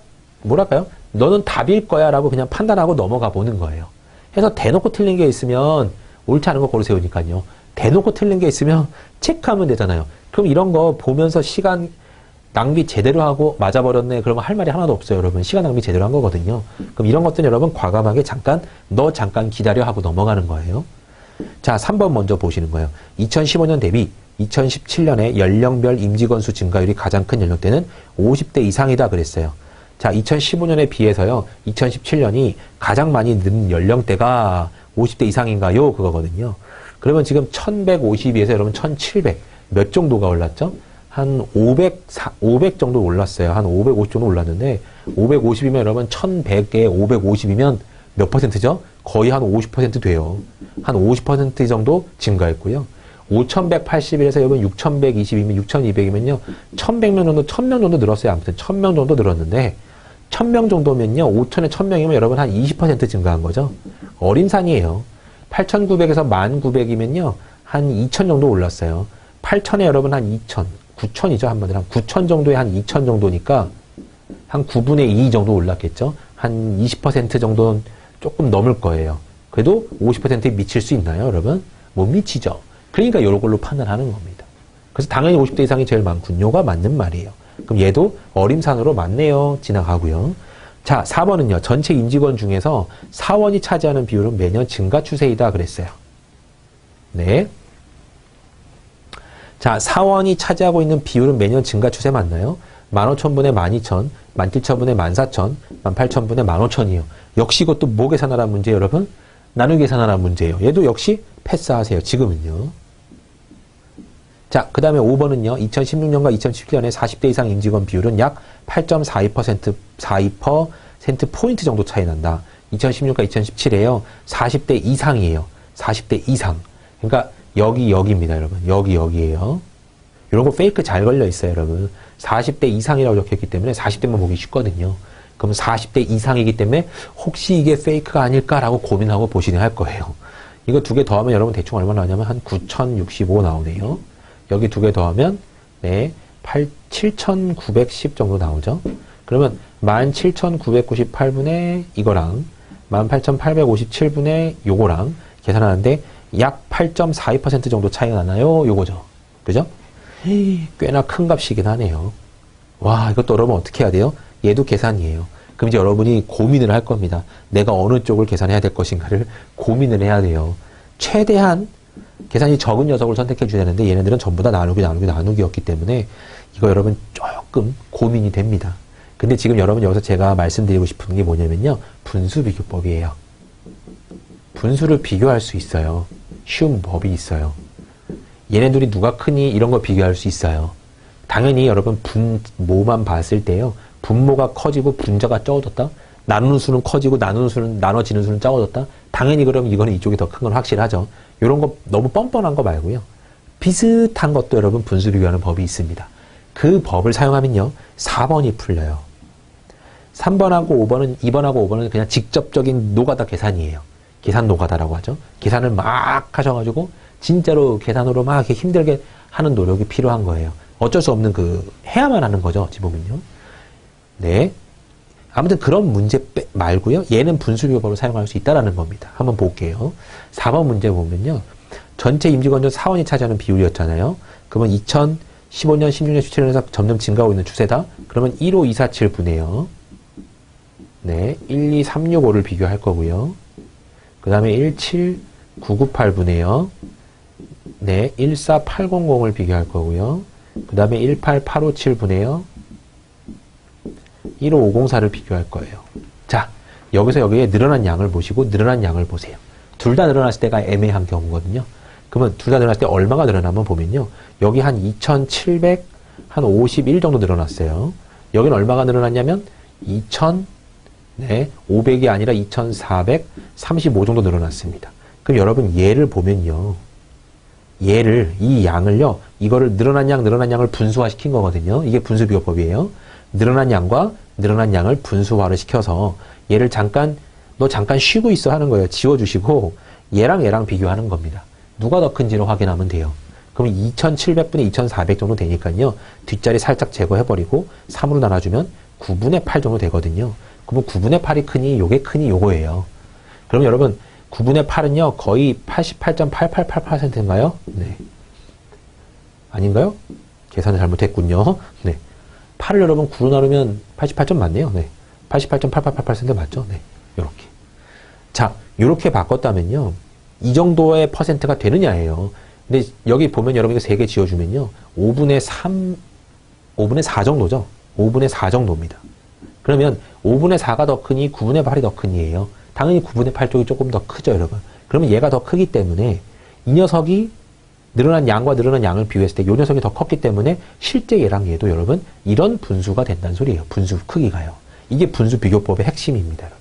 뭐랄까요? 너는 답일 거야 라고 그냥 판단하고 넘어가 보는 거예요. 해서 대놓고 틀린 게 있으면 옳지 않은 거 고르세요니까요. 대놓고 틀린 게 있으면 체크하면 되잖아요. 그럼 이런 거 보면서 시간 낭비 제대로 하고 맞아버렸네. 그러면 할 말이 하나도 없어요. 여러분 시간 낭비 제대로 한 거거든요. 그럼 이런 것들은 여러분 과감하게 너 잠깐 기다려 하고 넘어가는 거예요. 자, 3번 먼저 보시는 거예요. 2015년 대비 2017년에 연령별 임직원 수 증가율이 가장 큰 연령대는 50대 이상이다 그랬어요. 자, 2015년에 비해서요, 2017년이 가장 많이 는 연령대가 50대 이상인가요? 그거거든요. 그러면 지금 1152에서 여러분 1700, 몇 정도가 올랐죠? 한 500 정도 올랐어요. 한 550 정도 올랐는데, 550이면 여러분 1100에 550이면 몇 퍼센트죠? 거의 한 50% 돼요. 한 50% 정도 증가했고요. 5181에서 여러분 6122면 6200이면요. 1100명 정도, 1000명 정도 늘었어요. 아무튼 1000명 정도 늘었는데, 1000명 정도면요. 5000에 1000명이면 여러분 한 20% 증가한 거죠. 어림산이에요. 8900에서 1900이면요. 한 2000 정도 올랐어요. 8000에 여러분 한 2000, 9000이죠. 한마디로 한 9000 정도에 한 2000 정도니까 한 9분의 2 정도 올랐겠죠. 한 20% 정도는 조금 넘을 거예요. 그래도 50%에 미칠 수 있나요, 여러분? 못 미치죠. 그러니까 이런 걸로 판단하는 겁니다. 그래서 당연히 50대 이상이 제일 많군요가 맞는 말이에요. 그럼 얘도 어림산으로 맞네요. 지나가고요. 자, 4번은요. 전체 임직원 중에서 사원이 차지하는 비율은 매년 증가 추세이다 그랬어요. 네. 자, 사원이 차지하고 있는 비율은 매년 증가 추세 맞나요? 15,000분의 12,000, 17,000분의 14,000, 18,000분의 15,000이요. 역시 이것도 뭐 계산하라는 문제예요, 여러분? 나누기 계산하라는 문제예요. 얘도 역시 패스하세요. 지금은요. 자, 그 다음에 5번은요. 2016년과 2017년에 40대 이상 임직원 비율은 약 8.42% 포인트 정도 차이 난다. 2016과 2017에요. 40대 이상이에요. 40대 이상. 그러니까 여기입니다, 여러분. 여기에요. 이런 거 페이크 잘 걸려 있어요, 여러분. 40대 이상이라고 적혀있기 때문에 40대만 보기 쉽거든요. 그럼 40대 이상이기 때문에 혹시 이게 페이크가 아닐까라고 고민하고 보시긴 할 거예요. 이거 두 개 더하면 여러분 대충 얼마 나오냐면 한 9,065 나오네요. 여기 두 개 더하면 네, 7,910 정도 나오죠. 그러면 17,998분의 이거랑 18,857분의 요거랑 계산하는데 약 8.42% 정도 차이가 나나요? 요거죠. 그죠? 꽤나 큰 값이긴 하네요. 와, 이것도 여러분 어떻게 해야 돼요? 얘도 계산이에요. 그럼 이제 여러분이 고민을 할 겁니다. 내가 어느 쪽을 계산해야 될 것인가를 고민을 해야 돼요. 최대한 계산이 적은 녀석을 선택해 줘야 되는데 얘네들은 전부 다 나누기였기 때문에 이거 여러분 조금 고민이 됩니다. 근데 지금 여러분 여기서 제가 말씀드리고 싶은 게 뭐냐면요. 분수비교법이에요. 분수를 비교할 수 있어요. 쉬운 법이 있어요. 얘네들이 누가 크니 이런 거 비교할 수 있어요. 당연히 여러분 분모만 봤을 때요. 분모가 커지고 분자가 적어졌다. 나누는 수는 커지고 나눠지는 수는 적어졌다. 당연히 그럼 이거는 이쪽이 더 큰 건 확실하죠. 이런 거 너무 뻔뻔한 거 말고요. 비슷한 것도 여러분 분수 비교하는 법이 있습니다. 그 법을 사용하면요. 4번이 풀려요. 3번하고 5번은 2번하고 5번은 그냥 직접적인 노가다 계산이에요. 계산 노가다라고 하죠. 계산을 막 하셔가지고 진짜로 계산으로 막 이렇게 힘들게 하는 노력이 필요한 거예요. 어쩔 수 없는 해야만 하는 거죠. 어찌 보면요. 네. 아무튼 그런 문제 말고요. 얘는 분수비교법을 사용할 수 있다라는 겁니다. 한번 볼게요. 4번 문제 보면요. 전체 임직원 중 사원이 차지하는 비율이었잖아요. 그러면 2015년, 16년, 17년에서 점점 증가하고 있는 추세다. 그러면 15247분해요. 네. 12365를 비교할 거고요. 그 다음에 17998분해요. 네. 14800을 비교할 거고요. 그 다음에 18857분의요. 15504를 비교할 거예요. 자, 여기서 여기에 늘어난 양을 보시고 늘어난 양을 보세요. 둘 다 늘어났을 때가 애매한 경우거든요. 그러면 둘 다 늘어났을 때 얼마가 늘어나면 보면요. 여기 한 2751 정도 늘어났어요. 여기는 얼마가 늘어났냐면 500이 아니라 2435 정도 늘어났습니다. 그럼 여러분 얘를 보면요. 얘를, 이 양을요. 이거를 늘어난 양을 분수화시킨 거거든요. 이게 분수비교법이에요. 늘어난 양과 늘어난 양을 분수화를 시켜서 얘를 너 잠깐 쉬고 있어 하는 거예요. 지워주시고 얘랑 비교하는 겁니다. 누가 더 큰지를 확인하면 돼요. 그럼 2700분의 2400 정도 되니까요. 뒷자리 살짝 제거해버리고 3으로 나눠주면 9분의 8 정도 되거든요. 그러면 9분의 8이 크니 요게 크니 요거예요. 그럼 여러분 9분의 8은요. 거의 88.8888%인가요? 네. 아닌가요? 계산을 잘못했군요. 네. 8을 여러분 9로 나누면 88점 맞네요. 네. 88.8888% 맞죠? 네. 요렇게. 자, 요렇게 바꿨다면요. 이 정도의 퍼센트가 되느냐예요. 근데 여기 보면 여러분 이거 3개 지어주면요. 5분의 4 정도죠. 5분의 4 정도입니다. 그러면 5분의 4가 더 크니 9분의 8이 더 크니예요. 당연히 9분의 8 쪽이 조금 더 크죠, 여러분. 그러면 얘가 더 크기 때문에 이 녀석이 늘어난 양과 늘어난 양을 비교했을 때 이 녀석이 더 컸기 때문에 실제 얘랑 얘도 여러분 이런 분수가 된다는 소리예요. 분수 크기가요. 이게 분수 비교법의 핵심입니다, 여러분.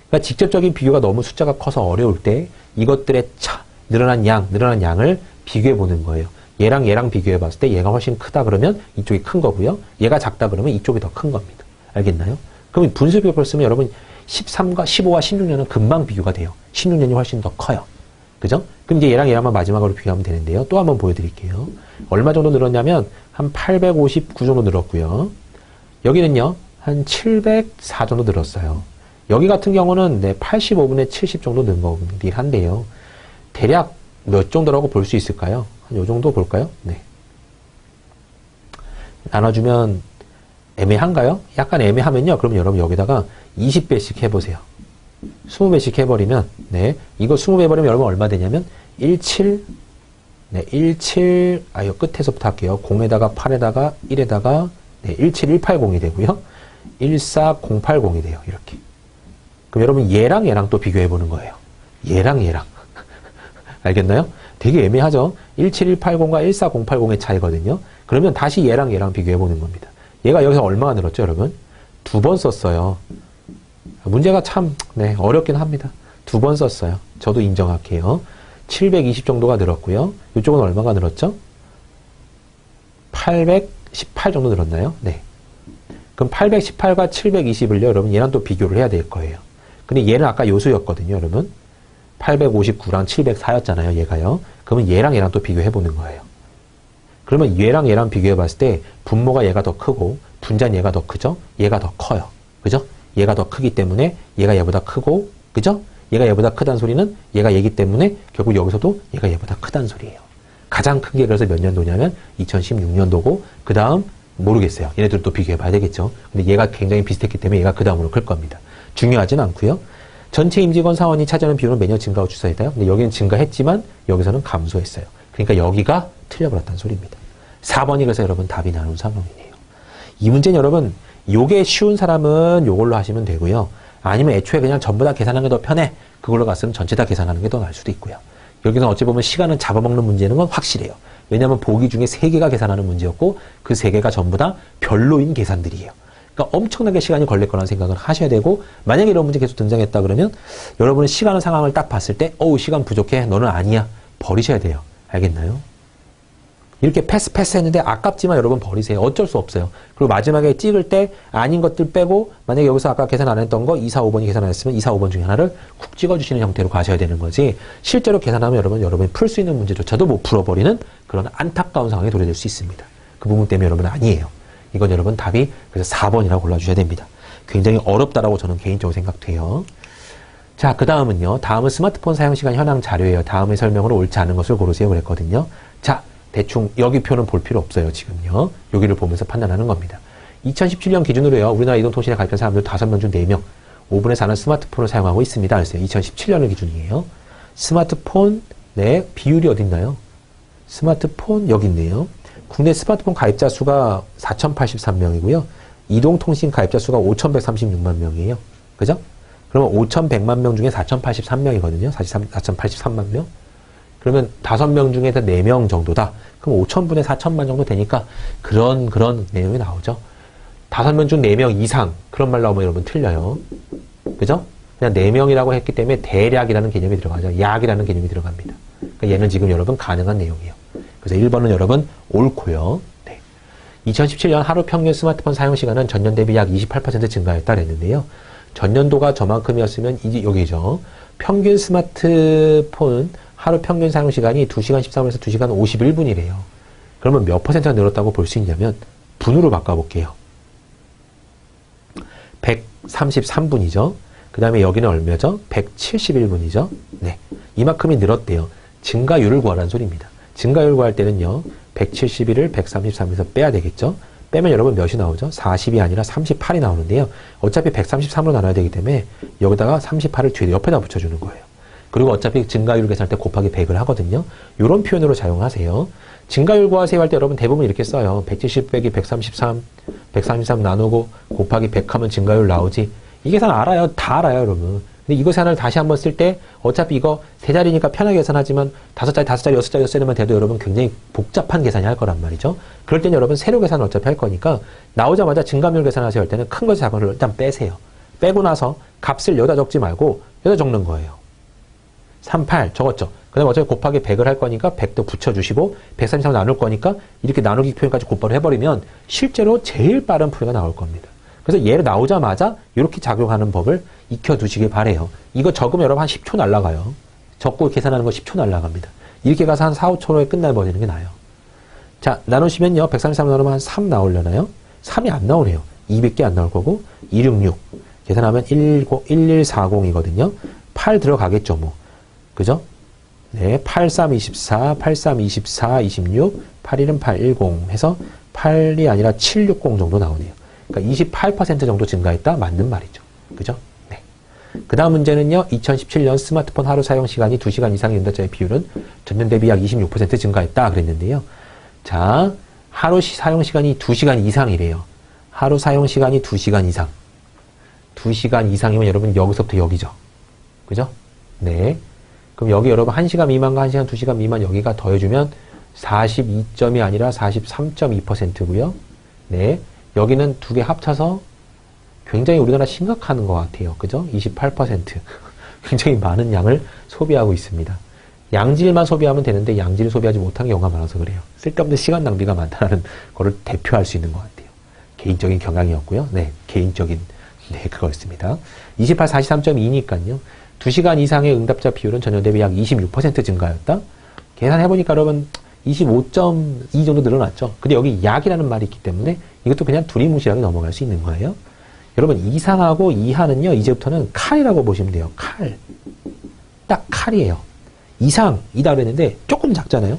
그러니까 직접적인 비교가 너무 숫자가 커서 어려울 때 이것들의 늘어난 양을 비교해 보는 거예요. 얘랑 비교해 봤을 때 얘가 훨씬 크다 그러면 이쪽이 큰 거고요. 얘가 작다 그러면 이쪽이 더 큰 겁니다. 알겠나요? 그럼 분수 비교법을 쓰면 여러분 13과 15와 16년은 금방 비교가 돼요. 16년이 훨씬 더 커요. 그죠? 그럼 이제 얘랑만 마지막으로 비교하면 되는데요. 또 한번 보여드릴게요. 얼마 정도 늘었냐면 한 859 정도 늘었고요. 여기는요. 한 704 정도 늘었어요. 여기 같은 경우는 85분의 70 정도 는 거긴 한데요. 대략 몇 정도라고 볼 수 있을까요? 한 요 정도 볼까요? 네. 나눠주면 애매한가요? 약간 애매하면요. 그럼 여러분 여기다가 20배씩 해보세요. 20배씩 해버리면, 네. 이거 20배 해버리면 여러분 얼마 되냐면, 17, 요 끝에서부터 할게요. 0에다가 8에다가 1에다가, 17180이 되고요. 14080이 돼요. 이렇게. 그럼 여러분 얘랑 또 비교해보는 거예요. 얘랑. 알겠나요? 되게 애매하죠? 17180과 14080의 차이거든요. 그러면 다시 얘랑 비교해보는 겁니다. 얘가 여기서 얼마가 늘었죠, 여러분? 2번 썼어요. 문제가 참, 어렵긴 합니다. 2번 썼어요. 저도 인정할게요. 720 정도가 늘었고요. 이쪽은 얼마가 늘었죠? 818 정도 늘었나요? 네. 그럼 818과 720을요, 여러분, 얘랑 또 비교를 해야 될 거예요. 근데 얘는 아까 요수였거든요, 여러분. 859랑 704였잖아요, 얘가요. 그러면 얘랑 또 비교해보는 거예요. 그러면 얘랑 비교해봤을 때 분모가 얘가 더 크고 분자는 얘가 더 크죠? 얘가 더 커요. 그죠? 얘가 더 크기 때문에 얘가 얘보다 크고, 그죠? 얘가 얘보다 크다는 소리는 얘가 얘기 때문에 결국 여기서도 얘가 얘보다 크다는 소리예요. 가장 큰 게 그래서 몇 년도냐면 2016년도고 그 다음 모르겠어요. 얘네들 또 비교해봐야 되겠죠. 근데 얘가 굉장히 비슷했기 때문에 얘가 그 다음으로 클 겁니다. 중요하진 않고요. 전체 임직원 사원이 차지하는 비율은 매년 증가하고 추세했다요. 근데 여기는 증가했지만 여기서는 감소했어요. 그러니까 여기가 틀려버렸다는 소리입니다. 4번이 그래서 여러분 답이 나온 상황이네요. 이 문제는 여러분 요게 쉬운 사람은 요걸로 하시면 되고요. 아니면 애초에 그냥 전부 다 계산하는 게 더 편해. 그걸로 갔으면 전체 다 계산하는 게 더 나을 수도 있고요. 여기서 어찌 보면 시간을 잡아먹는 문제는 건 확실해요. 왜냐하면 보기 중에 3개가 계산하는 문제였고 그 3개가 전부 다 별로인 계산들이에요. 그러니까 엄청나게 시간이 걸릴 거라는 생각을 하셔야 되고 만약에 이런 문제 계속 등장했다 그러면 여러분은 시간 상황을 딱 봤을 때 시간 부족해. 너는 아니야. 버리셔야 돼요. 알겠나요? 이렇게 패스 했는데 아깝지만 여러분 버리세요. 어쩔 수 없어요. 그리고 마지막에 찍을 때 아닌 것들 빼고 만약에 여기서 아까 계산 안 했던 거 2, 4, 5번이 계산 안 했으면 2, 4, 5번 중에 하나를 쿡 찍어주시는 형태로 가셔야 되는 거지 실제로 계산하면 여러분이 풀 수 있는 문제조차도 못 풀어버리는 그런 안타까운 상황에 도래될 수 있습니다. 그 부분 때문에 여러분 아니에요. 이건 여러분 답이 그래서 4번이라고 골라주셔야 됩니다. 굉장히 어렵다라고 저는 개인적으로 생각돼요. 자, 그 다음은요. 다음은 스마트폰 사용 시간 현황 자료예요. 다음의 설명으로 옳지 않은 것을 고르세요. 그랬거든요. 자, 대충 여기 표는 볼 필요 없어요. 지금요. 여기를 보면서 판단하는 겁니다. 2017년 기준으로요. 우리나라 이동통신에 가입한 사람들 5명 중 4명, 5분의 4는 스마트폰을 사용하고 있습니다. 그랬어요. 2017년을 기준이에요. 스마트폰, 비율이 어딨나요? 스마트폰 여기 있네요. 국내 스마트폰 가입자 수가 4,083명이고요. 이동통신 가입자 수가 5,136만 명이에요. 그죠? 그러면 5,100만 명 중에 4,083명이거든요. 4,083만 명. 그러면 5명 중에서 4명 정도다. 그럼 5,000분의 4,000만 정도 되니까 그런 내용이 나오죠. 5명 중 4명 이상 그런 말 나오면 여러분 틀려요. 그죠? 그냥 4명이라고 했기 때문에 대략이라는 개념이 들어가죠. 약이라는 개념이 들어갑니다. 그러니까 얘는 지금 여러분 가능한 내용이에요. 그래서 1번은 여러분 옳고요. 네. 2017년 하루 평균 스마트폰 사용 시간은 전년 대비 약 28% 증가했다 그랬는데요. 전년도가 저만큼이었으면 이제 여기죠. 평균 스마트폰 하루 평균 사용 시간이 2시간 13분에서 2시간 51분이래요. 그러면 몇 퍼센트가 늘었다고 볼 수 있냐면 분으로 바꿔볼게요. 133분이죠. 그 다음에 여기는 얼마죠? 171분이죠. 네, 이만큼이 늘었대요. 증가율을 구하라는 소리입니다. 증가율 구할 때는요. 171을 133에서 빼야 되겠죠. 빼면 여러분 몇이 나오죠? 40이 아니라 38이 나오는데요. 어차피 133으로 나눠야 되기 때문에 여기다가 38을 뒤에 옆에다 붙여주는 거예요. 그리고 어차피 증가율 계산할 때 곱하기 100을 하거든요. 이런 표현으로 사용하세요. 증가율 구하세요 할 때 여러분 대부분 이렇게 써요. 170 빼기 133, 133 나누고 곱하기 100 하면 증가율 나오지. 이 계산 알아요. 다 알아요, 여러분. 근데 이 계산을 다시 한번 쓸 때 어차피 이거 세 자리니까 편하게 계산하지만 5자리, 5자리, 6자리, 6자리만 돼도 여러분 굉장히 복잡한 계산이 할 거란 말이죠. 그럴 땐 여러분 세로 계산을 어차피 할 거니까 나오자마자 증가율 계산하세요 할 때는 큰 거, 작은 걸 일단 빼세요. 빼고 나서 값을 여기다 적지 말고 여기다 적는 거예요. 38 적었죠. 그 다음에 어차피 곱하기 100을 할 거니까 100도 붙여주시고 133 나눌 거니까 이렇게 나누기 표현까지 곧바로 해버리면 실제로 제일 빠른 풀이가 나올 겁니다. 그래서 얘를 나오자마자 이렇게 작용하는 법을 익혀두시길 바래요. 이거 적으면 여러분 한 10초 날라가요. 적고 계산하는 거 10초 날라갑니다. 이렇게 가서 한 4, 5초에 끝나버리는 게 나아요. 자, 나누시면요. 133 나누면 한 3 나오려나요? 3이 안 나오네요. 200개 안 나올 거고 266 계산하면 1140이거든요. 8 들어가겠죠 뭐. 그죠? 네, 83, 24, 83, 24, 26, 81은 810 해서 8이 아니라 760 정도 나오네요. 그러니까 28% 정도 증가했다? 맞는 말이죠. 그죠? 네. 그 다음 문제는요, 2017년 스마트폰 하루 사용 시간이 2시간 이상의 응답자의 비율은 전년 대비 약 26% 증가했다 그랬는데요. 자, 하루 사용 시간이 2시간 이상이래요. 하루 사용 시간이 2시간 이상. 2시간 이상이면 여러분 여기서부터 여기죠. 그죠? 네. 그럼 여기 여러분 1시간 미만과 1시간 2시간 미만 여기가 더해주면 42점이 아니라 43.2%고요. 네. 여기는 두 개 합쳐서 굉장히 우리나라 심각한 것 같아요. 그죠? 28%. 굉장히 많은 양을 소비하고 있습니다. 양질만 소비하면 되는데 양질을 소비하지 못한 경우가 많아서 그래요. 쓸데없는 시간 낭비가 많다는 거를 대표할 수 있는 것 같아요. 개인적인 경향이었고요. 네. 개인적인, 네, 그거였습니다. 28, 43.2니까요. 2시간 이상의 응답자 비율은 전년 대비 약 26% 증가였다? 계산해보니까 여러분 25.2 정도 늘어났죠. 근데 여기 약이라는 말이 있기 때문에 이것도 그냥 두리뭉실하게 넘어갈 수 있는 거예요. 여러분 이상하고 이하는요. 이제부터는 칼이라고 보시면 돼요. 칼. 딱 칼이에요. 이상이다 그랬는데 조금 작잖아요.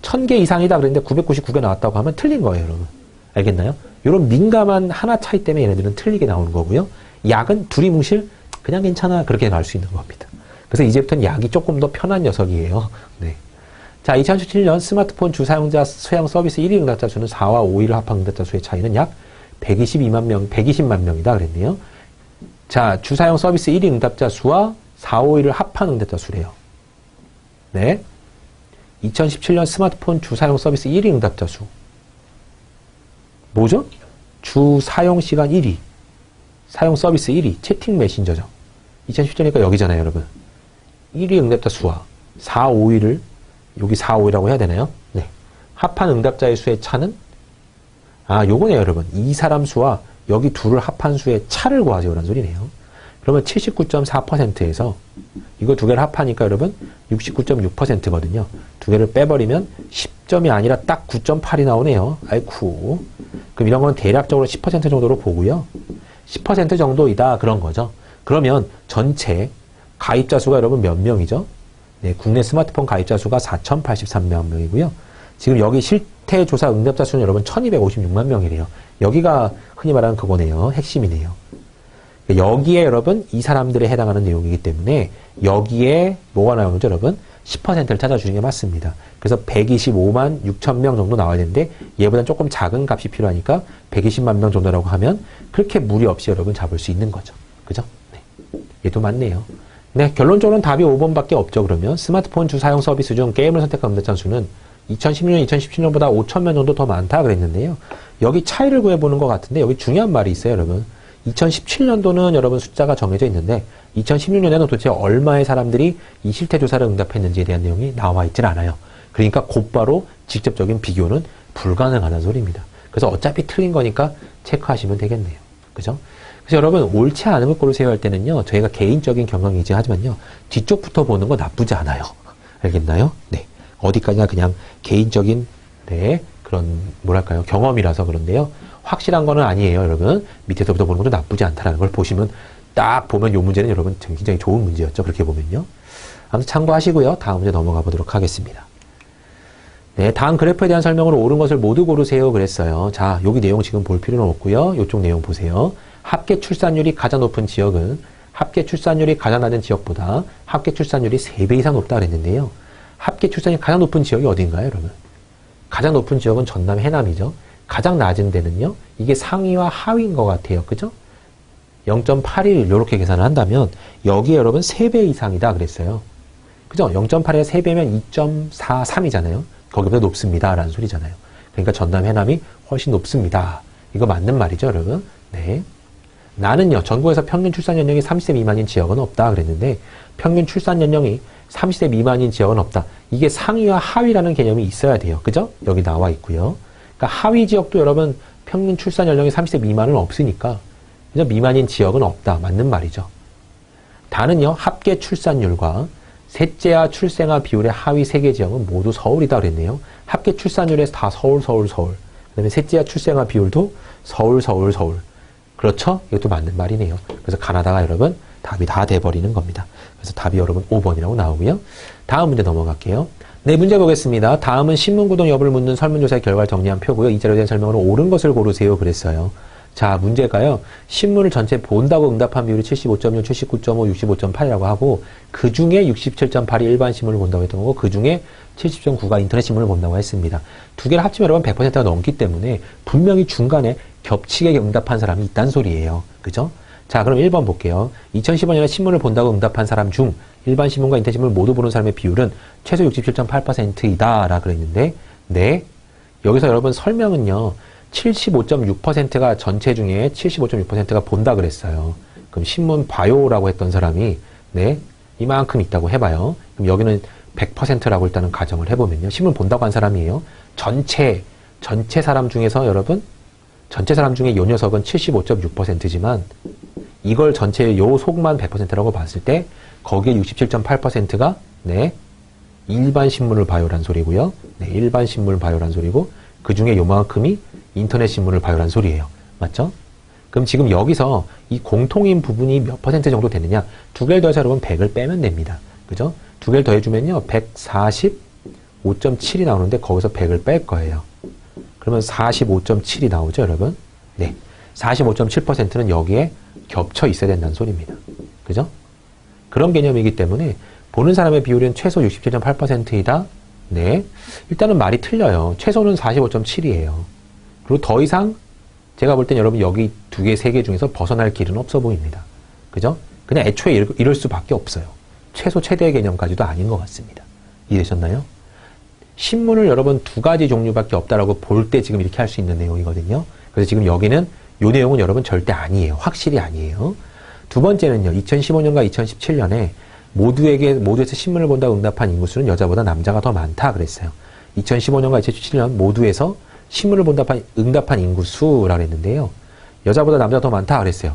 1000개 이상이다 그랬는데 999개 나왔다고 하면 틀린 거예요. 여러분. 알겠나요? 이런 민감한 하나 차이 때문에 얘네들은 틀리게 나오는 거고요. 약은 두리뭉실 그냥 괜찮아 그렇게 나올 수 있는 겁니다. 그래서 이제부터는 약이 조금 더 편한 녀석이에요. 네. 자, 2017년 스마트폰 주 사용자 소양 서비스 1위 응답자 수는 4와 5위를 합한 응답자 수의 차이는 약 122만 명, 120만 명이다 그랬네요. 자, 주 사용 서비스 1위 응답자 수와 4, 5위를 합한 응답자 수래요. 네. 2017년 스마트폰 주 사용 서비스 1위 응답자 수. 뭐죠? 주 사용 시간 1위. 사용 서비스 1위. 채팅 메신저죠. 2017년이니까 여기잖아요, 여러분. 1위 응답자 수와 4, 5위를 여기 4, 5위라고 해야 되나요? 네. 합한 응답자의 수의 차는 요거네요, 여러분. 이 사람 수와 여기 둘을 합한 수의 차를 구하세요라는 소리네요. 그러면 79.4%에서 이거 두 개를 합하니까 여러분 69.6%거든요. 두 개를 빼버리면 10점이 아니라 딱 9.8이 나오네요. 아이쿠. 그럼 이런 건 대략적으로 10% 정도로 보고요. 10% 정도이다 그런 거죠. 그러면 전체 가입자 수가 여러분 몇 명이죠? 네, 국내 스마트폰 가입자 수가 4,083명이고요. 지금 여기 실태 조사 응답자 수는 여러분 1,256만 명이래요. 여기가 흔히 말하는 그거네요. 핵심이네요. 여기에 여러분 이 사람들에 해당하는 내용이기 때문에 여기에 뭐가 나오는 거죠, 여러분? 10%를 찾아주는 게 맞습니다. 그래서 125만 6천 명 정도 나와야 되는데 얘보다 조금 작은 값이 필요하니까 120만 명 정도라고 하면 그렇게 무리 없이 여러분 잡을 수 있는 거죠. 그죠? 네. 얘도 맞네요. 네, 결론적으로는 답이 5번밖에 없죠. 그러면 스마트폰 주 사용 서비스 중 게임을 선택한 응답자 수는 2016년, 2017년보다 5천 명 정도 더 많다 그랬는데요. 여기 차이를 구해보는 것 같은데 여기 중요한 말이 있어요, 여러분. 2017년도는 여러분 숫자가 정해져 있는데 2016년에는 도대체 얼마의 사람들이 이 실태 조사를 응답했는지에 대한 내용이 나와 있질 않아요. 그러니까 곧바로 직접적인 비교는 불가능하다는 소리입니다. 그래서 어차피 틀린 거니까 체크하시면 되겠네요. 그죠? 그래서 여러분 옳지 않음을 고르세요 할 때는요. 저희가 개인적인 경험이지 하지만요. 뒤쪽부터 보는 거 나쁘지 않아요. 알겠나요? 네. 어디까지나 그냥 개인적인 네, 그런 뭐랄까요? 경험이라서 그런데요. 확실한 거는 아니에요, 여러분. 밑에서부터 보는 것도 나쁘지 않다는 걸 보시면 딱 보면 이 문제는 여러분 굉장히 좋은 문제였죠. 그렇게 보면요. 아무튼 참고하시고요. 다음 문제 넘어가 보도록 하겠습니다. 네, 다음 그래프에 대한 설명으로 옳은 것을 모두 고르세요 그랬어요. 자, 여기 내용 지금 볼 필요는 없고요. 이쪽 내용 보세요. 합계 출산율이 가장 높은 지역은 합계 출산율이 가장 낮은 지역보다 합계 출산율이 3배 이상 높다 그랬는데요. 합계 출산율이 가장 높은 지역이 어딘가요, 여러분? 가장 높은 지역은 전남, 해남이죠. 가장 낮은 데는요, 이게 상위와 하위인 것 같아요. 그죠? 0.81 이렇게 계산을 한다면 여기에 여러분 3배 이상이다 그랬어요. 그죠? 0.8에 3배면 2.43이잖아요. 거기보다 높습니다 라는 소리잖아요. 그러니까 전남, 해남이 훨씬 높습니다. 이거 맞는 말이죠, 여러분. 네. 나는요, 전국에서 평균 출산 연령이 30세 미만인 지역은 없다 그랬는데 평균 출산 연령이 30세 미만인 지역은 없다. 이게 상위와 하위라는 개념이 있어야 돼요. 그죠? 여기 나와 있고요. 그러니까 하위 지역도 여러분 평균 출산 연령이 30세 미만은 없으니까 그죠? 미만인 지역은 없다. 맞는 말이죠. 다는요, 합계 출산율과 셋째와 출생아 비율의 하위 3개 지역은 모두 서울이다 그랬네요. 합계 출산율에서 다 서울. 그 다음에 셋째와 출생아 비율도 서울. 그렇죠? 이것도 맞는 말이네요. 그래서 가나다가 여러분 답이 다 돼버리는 겁니다. 그래서 답이 여러분 5번이라고 나오고요. 다음 문제 넘어갈게요. 네, 문제 보겠습니다. 다음은 신문구동 여부를 묻는 설문조사의 결과를 정리한 표고요. 이 자료에 대한 설명으로 옳은 것을 고르세요 그랬어요. 자, 문제가요. 신문을 전체 본다고 응답한 비율이 75.6, 79.5, 65.8이라고 하고 그 중에 67.8이 일반 신문을 본다고 했던 거고 그 중에 70.9가 인터넷 신문을 본다고 했습니다. 두 개를 합치면 여러분 100%가 넘기 때문에 분명히 중간에 겹치게 응답한 사람이 있다는 소리예요. 그죠? 자, 그럼 1번 볼게요. 2015년에 신문을 본다고 응답한 사람 중 일반 신문과 인터넷 신문을 모두 보는 사람의 비율은 최소 67.8%이다 라 그랬는데 네, 여기서 여러분 설명은요. 75.6%가 전체 중에 75.6%가 본다 그랬어요. 그럼 신문 봐요라고 했던 사람이 네, 이만큼 있다고 해봐요. 그럼 여기는 100%라고 일단은 가정을 해보면요. 신문 본다고 한 사람이에요. 전체 사람 중에서 여러분 전체 사람 중에 요 녀석은 75.6%지만 이걸 전체 요 속만 100%라고 봤을 때 거기에 67.8%가 네, 일반 신문을 봐요란 소리고요. 네, 일반 신문을 봐요란 소리고 그 중에 요만큼이 인터넷 신문을 봐요란 소리예요. 맞죠? 그럼 지금 여기서 이 공통인 부분이 몇 퍼센트 정도 되느냐? 두 개를 더해서 여러분 100을 빼면 됩니다. 그죠? 두 개를 더해주면요. 145.7이 나오는데 거기서 100을 뺄 거예요. 그러면 45.7이 나오죠, 여러분? 네. 45.7%는 여기에 겹쳐 있어야 된다는 소리입니다. 그죠? 그런 개념이기 때문에 보는 사람의 비율은 최소 67.8%이다. 네. 일단은 말이 틀려요. 최소는 45.7이에요. 그리고 더 이상 제가 볼 땐 여러분 여기 두 개, 세 개 중에서 벗어날 길은 없어 보입니다. 그죠? 그냥 애초에 이럴 수밖에 없어요. 최소 최대의 개념까지도 아닌 것 같습니다. 이해되셨나요? 신문을 여러분 두 가지 종류밖에 없다라고 볼 때 지금 이렇게 할 수 있는 내용이거든요. 그래서 지금 여기는 요 내용은 여러분 절대 아니에요. 확실히 아니에요. 두 번째는요. 2015년과 2017년에 모두에서 신문을 본다고 응답한 인구수는 여자보다 남자가 더 많다 그랬어요. 2015년과 2017년 모두에서 신문을 본다고 응답한 인구수라고 했는데요. 여자보다 남자가 더 많다 그랬어요.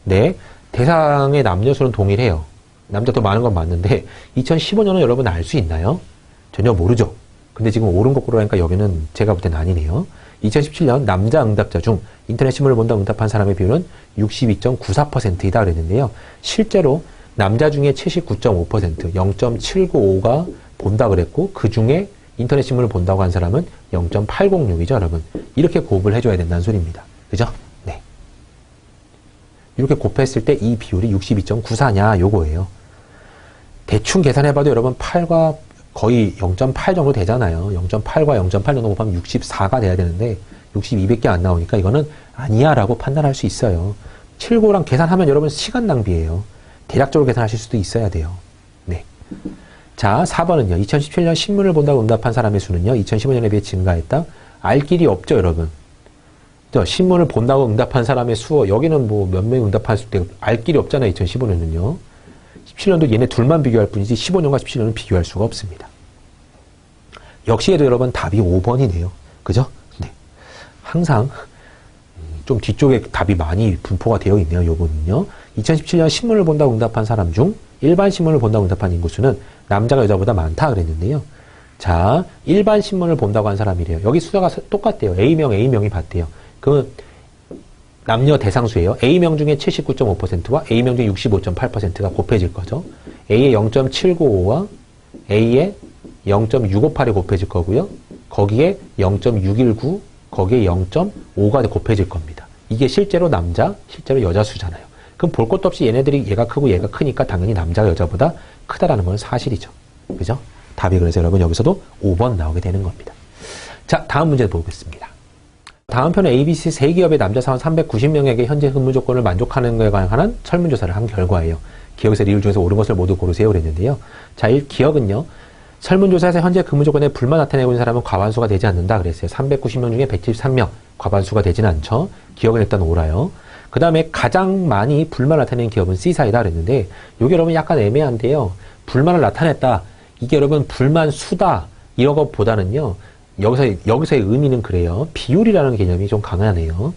네. 대상의 남녀수는 동일해요. 남자 더 많은 건 맞는데 2015년은 여러분 알 수 있나요? 전혀 모르죠. 근데 지금 옳은 거 고르라니까 여기는 제가 볼 때는 아니네요. 2017년 남자 응답자 중 인터넷 신문을 본다고 응답한 사람의 비율은 62.94%이다 그랬는데요. 실제로 남자 중에 79.5%, 0.795가 본다 그랬고 그 중에 인터넷 신문을 본다고 한 사람은 0.806이죠, 여러분. 이렇게 곱을 해줘야 된다는 소리입니다. 그죠? 네. 이렇게 곱했을 때 이 비율이 62.94냐, 요거예요. 대충 계산해봐도 여러분 8과 거의 0.8 정도 되잖아요. 0.8과 0.8 정도 곱하면 64가 돼야 되는데 62밖에 안 나오니까 이거는 아니야 라고 판단할 수 있어요. 7고랑 계산하면 여러분 시간 낭비예요. 대략적으로 계산하실 수도 있어야 돼요. 네. 자, 4번은요. 2017년 신문을 본다고 응답한 사람의 수는요. 2015년에 비해 증가했다. 알 길이 없죠, 여러분. 신문을 본다고 응답한 사람의 수, 여기는 뭐 몇 명 응답할 수 있고 알 길이 없잖아요, 2015년은요. 17년도 얘네 둘만 비교할 뿐이지 15년과 17년은 비교할 수가 없습니다. 역시 얘도 여러분 답이 5번이네요. 그죠? 네. 항상 좀 뒤쪽에 답이 많이 분포가 되어 있네요, 요거는요. 2017년 신문을 본다고 응답한 사람 중 일반 신문을 본다고 응답한 인구수는 남자가 여자보다 많다 그랬는데요. 자, 일반 신문을 본다고 한 사람이래요. 여기 수가 똑같대요. A명, A명이 같대요. 그 남녀 대상수예요. A명 중에 79.5%와 A명 중에 65.8%가 곱해질 거죠. A의 0.795와 A의 0.658이 곱해질 거고요. 거기에 0.619, 거기에 0.5가 곱해질 겁니다. 이게 실제로 남자, 실제로 여자 수잖아요. 그럼 볼 것도 없이 얘네들이 얘가 크고 얘가 크니까 당연히 남자가 여자보다 크다라는 건 사실이죠. 그죠? 답이 그래서 여러분 여기서도 5번 나오게 되는 겁니다. 자, 다음 문제 보겠습니다. 다음 편에 ABC 세 기업의 남자 사원 390명에게 현재 근무 조건을 만족하는 것에 관한 설문조사를 한 결과예요. 기억에서 리을 중에서 옳은 것을 모두 고르세요 그랬는데요. 자, 기억은요. 설문조사에서 현재 근무 조건에 불만 나타내고 있는 사람은 과반수가 되지 않는다 그랬어요. 390명 중에 173명 과반수가 되진 않죠. 기억은 일단 옳아요. 그 다음에 가장 많이 불만 나타내는 기업은 C사이다 그랬는데 이게 여러분 약간 애매한데요. 불만을 나타냈다. 이게 여러분 불만 수다 이런 것보다는요. 여기서의 의미는 그래요. 비율이라는 개념이 좀 강하네요.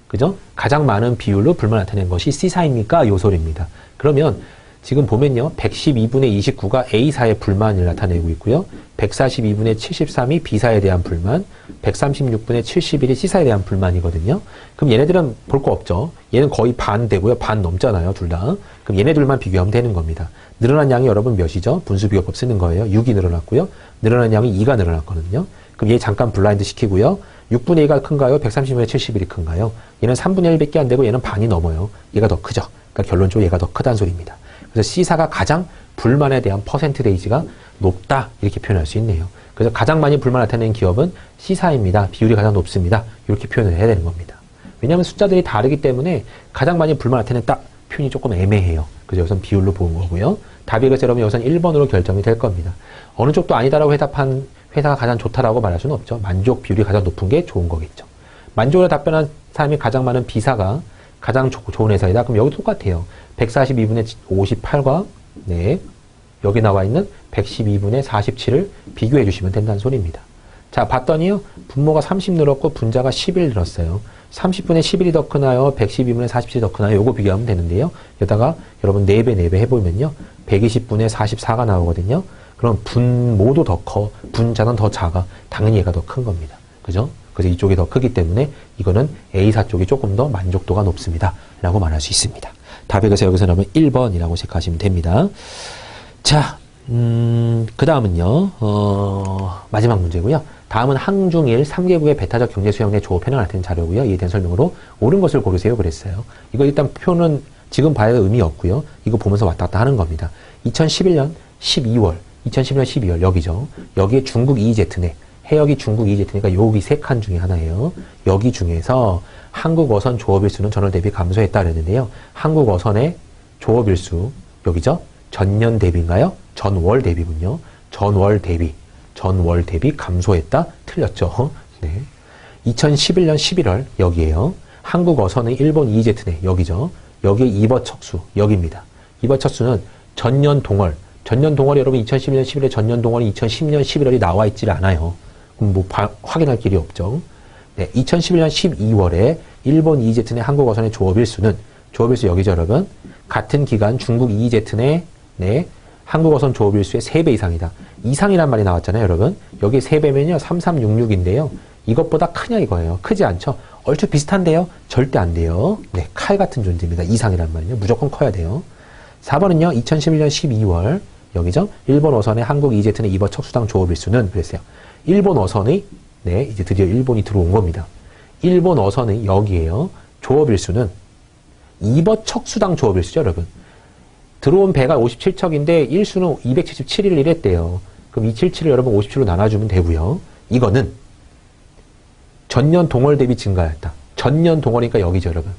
그죠? 가장 많은 비율로 불만을 나타낸 것이 C사입니까? 요 소리입니다. 그러면 지금 보면요. 112분의 29가 A사의 불만을 나타내고 있고요. 142분의 73이 B사에 대한 불만, 136분의 71이 C사에 대한 불만이거든요. 그럼 얘네들은 볼 거 없죠. 얘는 거의 반 되고요. 반 넘잖아요. 둘 다. 그럼 얘네들만 비교하면 되는 겁니다. 늘어난 양이 여러분 몇이죠? 분수비교법 쓰는 거예요. 6이 늘어났고요. 늘어난 양이 2가 늘어났거든요. 그럼 얘 잠깐 블라인드 시키고요. 6분의 2가 큰가요? 130분의 71이 큰가요? 얘는 3분의 1밖에 안 되고 얘는 반이 넘어요. 얘가 더 크죠. 그러니까 결론적으로 얘가 더 크다는 소리입니다. 그래서 C사가 가장 불만에 대한 퍼센트레이지가 높다 이렇게 표현할 수 있네요. 그래서 가장 많이 불만 나타내는 기업은 C사입니다. 비율이 가장 높습니다. 이렇게 표현을 해야 되는 겁니다. 왜냐하면 숫자들이 다르기 때문에 가장 많이 불만 나타내는 딱 표현이 조금 애매해요. 그래서 여기서는 비율로 보는 거고요. 답이 그래서 여러분 여기서는 1번으로 결정이 될 겁니다. 어느 쪽도 아니다라고 해답한 회사가 가장 좋다라고 말할 수는 없죠. 만족 비율이 가장 높은 게 좋은 거겠죠. 만족으로 답변한 사람이 가장 많은 B사가 가장 좋은 회사이다. 그럼 여기 똑같아요. 142분의 58과 네, 여기 나와 있는 112분의 47을 비교해 주시면 된다는 소리입니다. 자, 봤더니요. 분모가 30 늘었고 분자가 11 늘었어요. 30분의 11이 더 크나요? 112분의 47이 더 크나요? 요거 비교하면 되는데요. 여기다가 여러분 4배, 4배 해보면요. 120분의 44가 나오거든요. 그럼 분모도 더 커. 분자는 더 작아. 당연히 얘가 더 큰 겁니다. 그죠? 그래서 이쪽이 더 크기 때문에 이거는 A사 쪽이 조금 더 만족도가 높습니다. 라고 말할 수 있습니다. 답이 그래서 여기서 나오면 1번이라고 체크하시면 됩니다. 자, 그 다음은요, 마지막 문제고요. 다음은 항중일 3개국의 배타적 경제 수용 내 조업 현황을 나타낸 자료고요. 이에 대한 설명으로 옳은 것을 고르세요. 그랬어요. 이거 일단 표는 지금 봐야 의미 없고요. 이거 보면서 왔다 갔다 하는 겁니다. 2011년 12월 여기죠. 여기에 중국 EEZ 내 해역이 중국 EEZ니까 여기 3칸 중에 하나예요. 여기 중에서 한국 어선 조업일수는 전월 대비 감소했다 그랬는데요. 한국 어선의 조업일수 여기죠. 전년 대비인가요? 전월 대비군요. 전월 대비 감소했다? 틀렸죠. 네. 2011년 11월 여기에요. 한국 어선의 일본 EEZ 내 여기죠. 여기에 이버 척수 여기입니다. 이버 척수는 전년 동월 여러분 2011년 11월 전년 동월이 2010년 11월이 나와 있질 않아요. 그럼 뭐 확인할 길이 없죠. 네, 2011년 12월에 일본 EEZ 내 한국 어선의 조업일수 여기죠 여러분. 같은 기간 중국 EEZ 내 한국 어선 조업일수의 3배 이상이다. 이상이란 말이 나왔잖아요 여러분. 여기 3배면요 3366인데요. 이것보다 크냐 이거예요. 크지 않죠? 얼추 비슷한데요? 절대 안 돼요. 네, 칼 같은 존재입니다. 이상이란 말은요. 무조건 커야 돼요. 4번은요. 2011년 12월 여기죠. 일본 어선의 한국 EEZ 내 이버 척수당 조업일수는 그랬어요. 일본 어선의 네, 이제 드디어 일본이 들어온 겁니다. 일본 어선의 여기에요. 조업일수는 이버 척수당 조업일수죠, 여러분. 들어온 배가 57척인데 일수는 277을 이랬대요. 그럼 277을 여러분 57로 나눠주면 되고요. 이거는 전년 동월 대비 증가했다. 전년 동월이니까 여기죠, 여러분.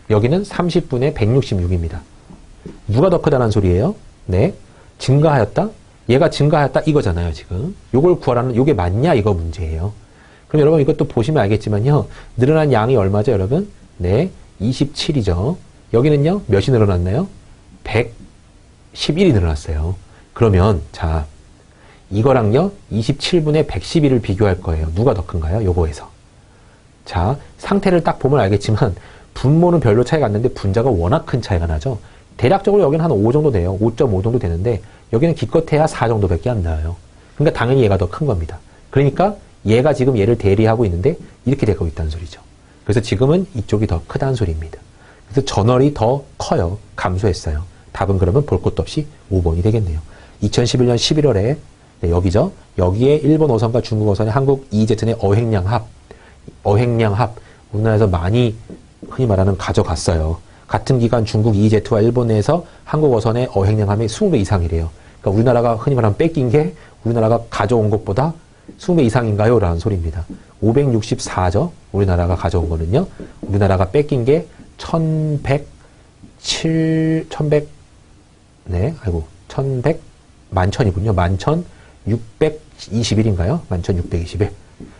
여기는 30분의 166입니다. 누가 더 크다는 소리예요? 네. 증가하였다? 얘가 증가하였다? 이거잖아요, 지금. 요걸 구하라는, 요게 맞냐? 이거 문제예요. 그럼 여러분 이것도 보시면 알겠지만요. 늘어난 양이 얼마죠, 여러분? 네. 27이죠. 여기는요, 몇이 늘어났나요? 111이 늘어났어요. 그러면, 자, 이거랑요, 27분의 111을 비교할 거예요. 누가 더 큰가요? 요거에서. 자, 상태를 딱 보면 알겠지만, 분모는 별로 차이가 안 나는데, 분자가 워낙 큰 차이가 나죠? 대략적으로 여기는 한 5 정도 돼요. 5.5 정도 되는데, 여기는 기껏해야 4 정도밖에 안 나와요. 그러니까 당연히 얘가 더 큰 겁니다. 그러니까, 얘가 지금 얘를 대리하고 있는데, 이렇게 되고 있다는 소리죠. 그래서 지금은 이쪽이 더 크다는 소리입니다. 그래서 전월이 더 커요. 감소했어요. 답은 그러면 볼 것도 없이 5번이 되겠네요. 2011년 11월에 네, 여기죠. 여기에 일본 어선과 중국 어선의 한국 EEZ의 어획량 합 우리나라에서 많이 흔히 말하는 가져갔어요. 같은 기간 중국 EEZ와 일본 내에서 한국 어선의 어획량 합이 20배 이상이래요. 그러니까 우리나라가 흔히 말하면 뺏긴 게 우리나라가 가져온 것보다 20배 이상인가요? 라는 소리입니다. 564죠. 우리나라가 가져온 거는요. 우리나라가 뺏긴 게 11,100이군요. 11,621인가요? 11,621.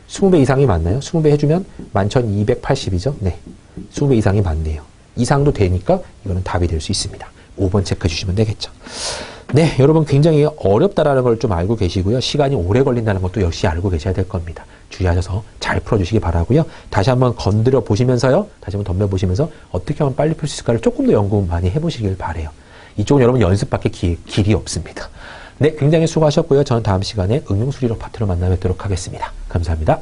20배 이상이 맞나요? 20배 해주면 11,280이죠? 네. 20배 이상이 맞네요. 이상도 되니까 이거는 답이 될 수 있습니다. 5번 체크해 주시면 되겠죠. 네, 여러분 굉장히 어렵다라는 걸 좀 알고 계시고요. 시간이 오래 걸린다는 것도 역시 알고 계셔야 될 겁니다. 주의하셔서 잘 풀어주시기 바라고요. 다시 한번 건드려 보시면서요. 다시 한번 덤벼보시면서 어떻게 하면 빨리 풀 수 있을까를 조금 더 연구 많이 해보시길 바래요. 이쪽은 여러분 연습밖에 길이 없습니다. 네, 굉장히 수고하셨고요. 저는 다음 시간에 응용수리력 파트로 만나 뵙도록 하겠습니다. 감사합니다.